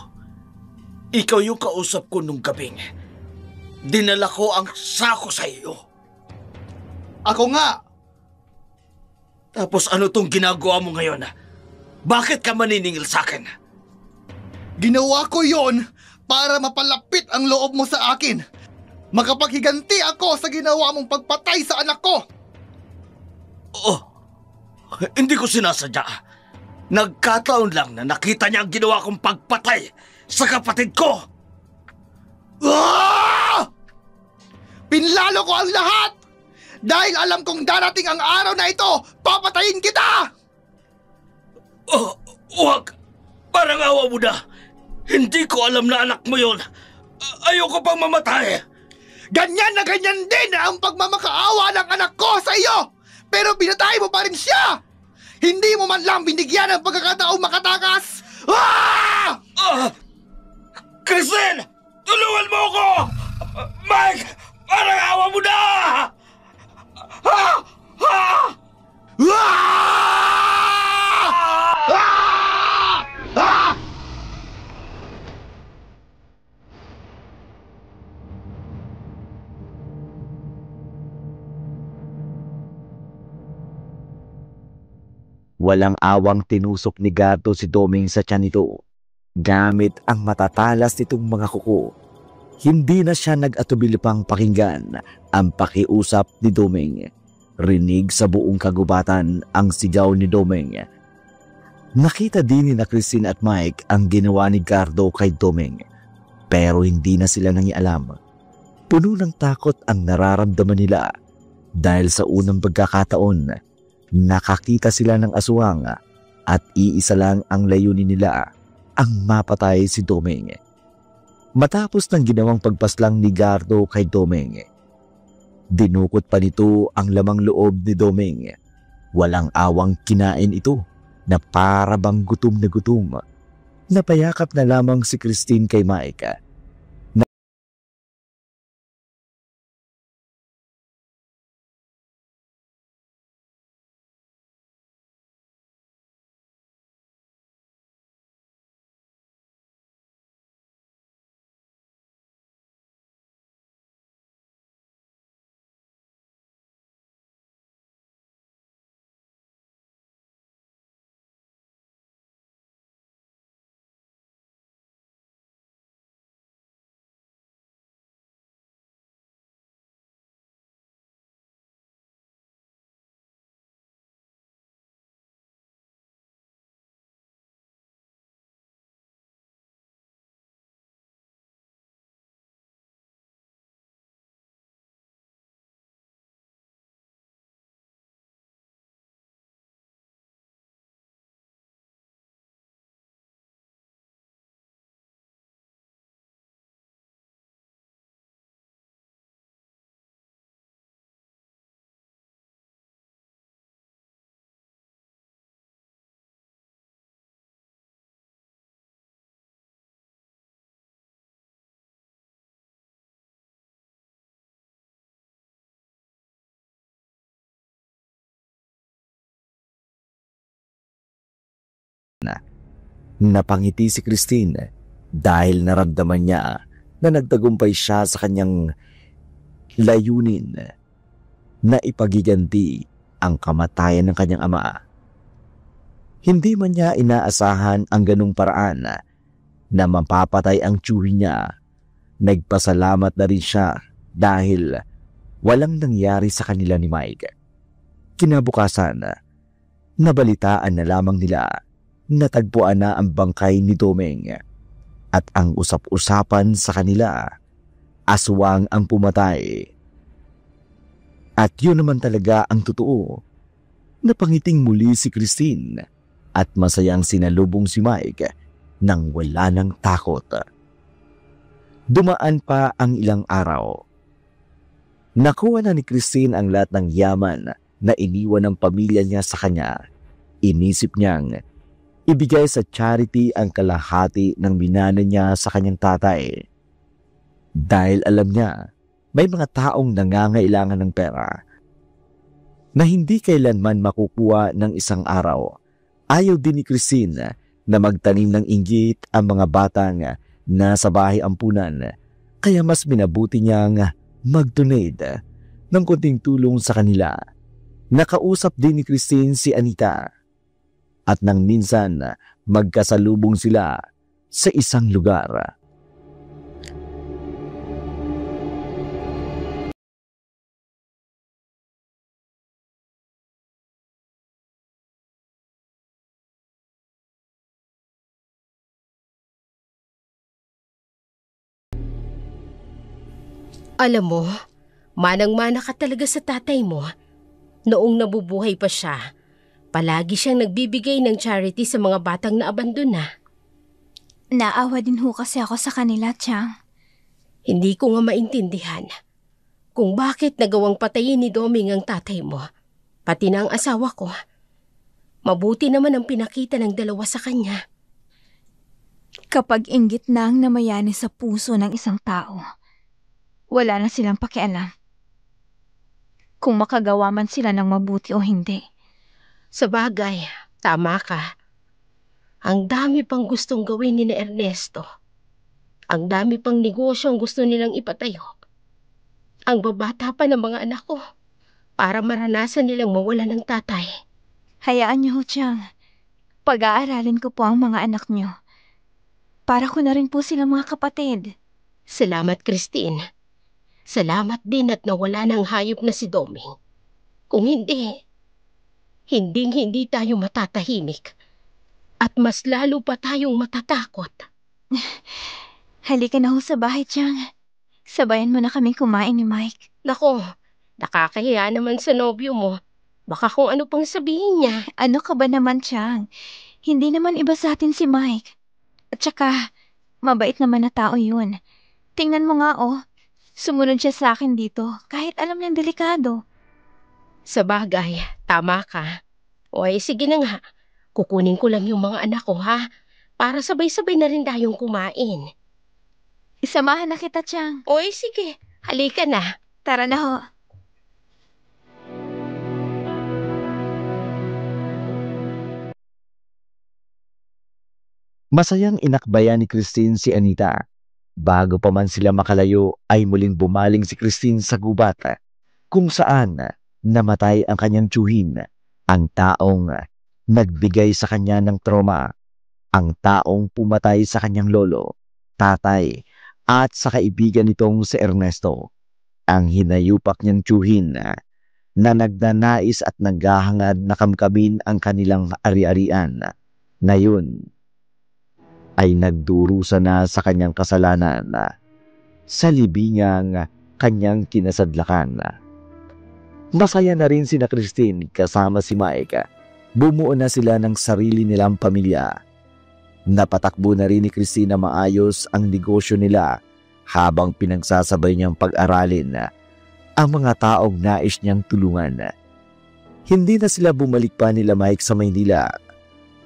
Ikaw yung kausap ko nung gabing. Dinala ko ang sako sa iyo. Ako nga! Tapos ano tong ginagawa mo ngayon? Bakit ka maniningil sa akin? Ginawa ko yon para mapalapit ang loob mo sa akin. Makapaghiganti ako sa ginawa mong pagpatay sa anak ko. Hindi ko sinasadya. Nagkataon lang na nakita niya ang ginawa kong pagpatay sa kapatid ko. Pinlalo ko ang lahat! Dahil alam kong darating ang araw na ito, papatayin kita! Huwag! Parang awa mo na! Hindi ko alam na anak mo yon. Ayoko pang mamatay. Ganyan na ganyan din ang pagmamakaawa ng anak ko sa iyo! Pero pinatay mo pa rin siya! Hindi mo man lang binigyan ng pagkakataong makatakas! Ah! Christine! Tulungan mo ako! Mike! Parang awa mo na! Ah! Ah! Walang awang tinusok ni Gardo si Doming sa tiyan nito. Gamit ang matatalas nitong mga kuko, hindi na siya nag-atubili pang pakinggan ang pakiusap ni Doming. Rinig sa buong kagubatan ang sigaw ni Doming. Nakita din ni na Christine at Mike ang ginawa ni Gardo kay Doming, pero hindi na sila nangialam. Puno ng takot ang nararamdaman nila dahil sa unang pagkakataon, nakakita sila ng aswang at iisa lang ang layunin nila, ang mapatay si Doming. Matapos ng ginawang pagpaslang ni Gardo kay Doming, dinukot pa nito ang lamang loob ni Doming. Walang awang kinain ito na para bang gutom na gutom. Napayakap na lamang si Christine kay Mike. Napangiti si Christine dahil naramdaman niya na nagtagumpay siya sa kanyang layunin na ipagiganti ang kamatayan ng kanyang ama. Hindi man niya inaasahan ang ganung paraan na mapapatay ang tiyuhin niya. Nagpasalamat na rin siya dahil walang nangyari sa kanila ni Mike. Kinabukasan, nabalitaan na lamang nila natagpuan na ang bangkay ni Doming at ang usap-usapan sa kanila, aswang ang pumatay. At yun naman talaga ang totoo. Napangiting muli si Christine at masayang sinalubong si Mike nang wala ng takot. Dumaan pa ang ilang araw. Nakuha na ni Christine ang lahat ng yaman na iniwan ng pamilya niya sa kanya. Inisip niyang ibigay sa charity ang kalahati ng minana niya sa kanyang tatay. Dahil alam niya, may mga taong nangangailangan ng pera na hindi kailanman makukuha ng isang araw. Ayaw din ni Christine na magtanim ng inggit ang mga batang nasa bahay ampunan, kaya mas minabuti niyang mag-donate ng konting tulong sa kanila. Nakausap din ni Christine si Anita at nang minsan magkasalubong sila sa isang lugar. Alam mo, manang-mana ka talaga sa tatay mo. Noong nabubuhay pa siya, palagi siyang nagbibigay ng charity sa mga batang naabandona. Naawa din ho kasi ako sa kanila, Chang. Hindi ko nga maintindihan kung bakit nagawang patayin ni Doming ang tatay mo, pati na ang asawa ko. Mabuti naman ang pinakita ng dalawa sa kanya. Kapag inggit na ang namayani sa puso ng isang tao, wala na silang pakialam. Kung makagawa man sila ng mabuti o hindi. Sa bagay, tama ka. Ang dami pang gustong gawin ni Ernesto. Ang dami pang negosyo ang gusto nilang ipatayo. Ang babata pa ng mga anak ko para maranasan nilang mawala ng tatay. Hayaan niyo ho, Chang. Pag-aaralin ko po ang mga anak niyo. Para ko na rin po silang mga kapatid. Salamat, Christine. Salamat din at nawala ng hayop na si Doming. Kung hindi, hindi tayo matatahimik. At mas lalo pa tayong matatakot. Halika na ho sa bahay, Chang. Sabayan mo na kaming kumain ni Mike. Nako, nakakahiya naman sa nobyo mo. Baka kung ano pang sabihin niya. Ano ka ba naman, Chang? Hindi naman iba sa atin si Mike. At saka, mabait naman na tao yun. Tingnan mo nga sumunod siya sa akin dito kahit alam niyang delikado. Sa bagay, tama ka. O sige na nga. Kukunin ko lang yung mga anak ko, ha? Para sabay-sabay na rin tayong kumain. Isamahan na kita, Chang. Sige. Halika na. Tara na ho. Masayang inakbayan ni Christine si Anita. Bago pa man sila makalayo ay muling bumaling si Christine sa gubat kung saan namatay ang kanyang tiyuhin, ang taong nagbigay sa kanya ng trauma, ang taong pumatay sa kanyang lolo, tatay, at sa kaibigan nitong si Ernesto, ang hinayupak niyang tiyuhin na nagnanais at naghahangad na kamkamin ang kanilang ari-arian. Ngayon ay nagdurusa na sa kanyang kasalanan sa libingang kanyang kinasadlakan. Masaya na rin sina Christine kasama si Mike. Bumuo na sila ng sarili nilang pamilya. Napatakbo na rin ni Christine na maayos ang negosyo nila habang pinagsasabay niyang pag-aralin ang mga taong nais niyang tulungan. Hindi na sila bumalik pa nila Mike sa Maynila.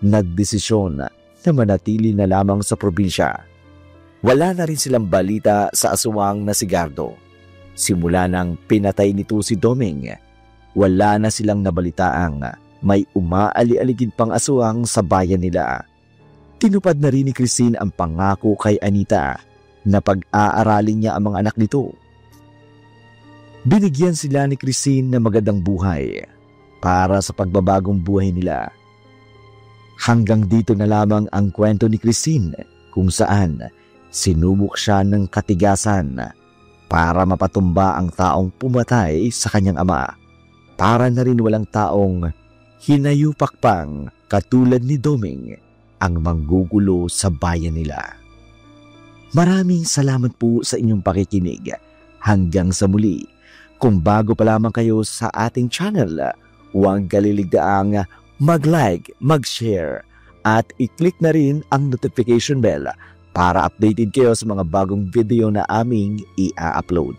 Nagdesisyon na manatili na lamang sa probinsya. Wala na rin silang balita sa aswang na si Gardo. Simula nang pinatay nito si Doming, wala na silang nabalitaang may umaali-aligid pang aswang sa bayan nila. Tinupad na rin ni Christine ang pangako kay Anita na pag-aaralin niya ang mga anak nito. Binigyan sila ni Christine ng magandang buhay para sa pagbabagong buhay nila. Hanggang dito na lamang ang kwento ni Christine kung saan sinubok siya ng katigasan para mapatumba ang taong pumatay sa kanyang ama. Para na rin walang taong hinayupak pang katulad ni Doming ang manggugulo sa bayan nila. Maraming salamat po sa inyong pakikinig. Hanggang sa muli. Kung bago pa lamang kayo sa ating channel, huwag kaliligdaang mag-like, mag-share, at i-click na rin ang notification bell para updated kayo sa mga bagong video na aming i-upload.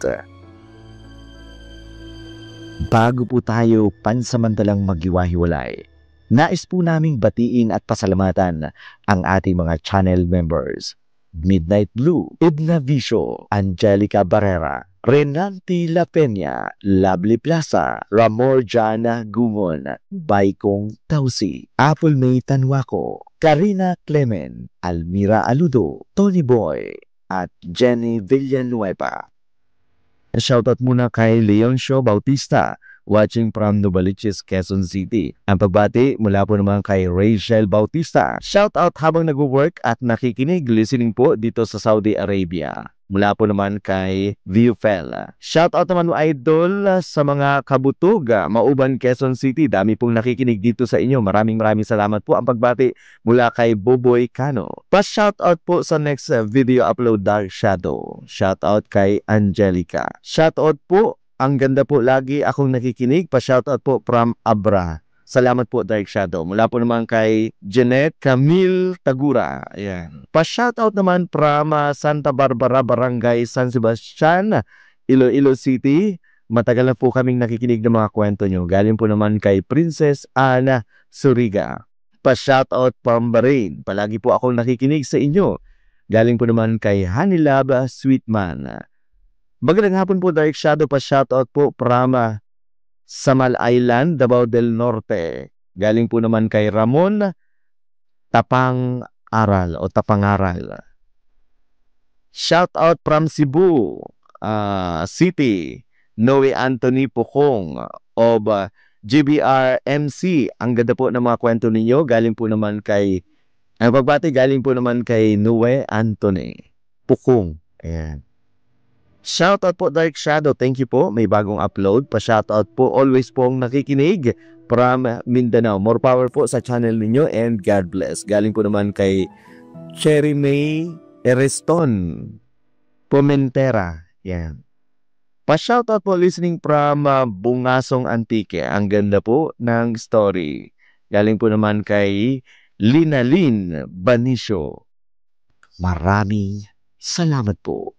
Bago po tayo pansamantalang maghiwa-hiwalay, nais po naming batiin at pasalamatan ang ating mga channel members. Midnight Blue, Edna Vicio, Angelica Barrera, Renanti La Peña, Lovely Plaza, Ramor Jana Gumon, Baikong Tausi, Apple May Tanwako, Karina Clemen, Almira Aludo, Tony Boy, at Jenny Villanueva. Shoutout muna kay Leoncio Bautista, watching from Novaliches, Quezon City. Ang pagbati mula po naman kay Rachel Bautista. Shoutout habang nag-work at nakikinig, listening po dito sa Saudi Arabia. Mula po naman kay Viewfell. Shoutout naman mo idol sa mga kabutog, Mauban, Quezon City. Dami pong nakikinig dito sa inyo. Maraming salamat po. Ang pagbati mula kay Boboy Cano. Pa-shoutout po sa next video upload, Dark Shadow. Shoutout kay Angelica. Shoutout po. Ang ganda po lagi akong nakikinig. Pa-shoutout po from Abra. Salamat po, Dark Shadow. Mula po naman kay Jeanette Camille Tagura. Ayan. Pa-shoutout naman from Santa Barbara, Barangay San Sebastian, Iloilo City. Matagal na po kaming nakikinig ng mga kwento nyo. Galing po naman kay Princess Ana Suriga. Pa-shoutout from Bahrain. Palagi po akong nakikinig sa inyo. Galing po naman kay Hanilaba Sweetman. Magandang hapon po, Dark Shadow. Pa-shoutout po from Samal Island, Davao del Norte. Galing po naman kay Ramon Tapangaral. Shoutout from Cebu City, Noe Anthony Pukong of GBR MC. Ang ganda po ng mga kwento ninyo. Galing po naman kay ang pagbati galing po naman kay Noe Anthony Pukong. Ayan. Shoutout po, Dark Shadow. Thank you po. May bagong upload. Pa-shoutout po. Always pong nakikinig from Mindanao. More power po sa channel ninyo and God bless. Galing po naman kay Cherry May Ereston Pomentera. Yan. Pa-shoutout po listening from Bungasong Antique. Ang ganda po ng story. Galing po naman kay Linalyn Banicio. Maraming salamat po.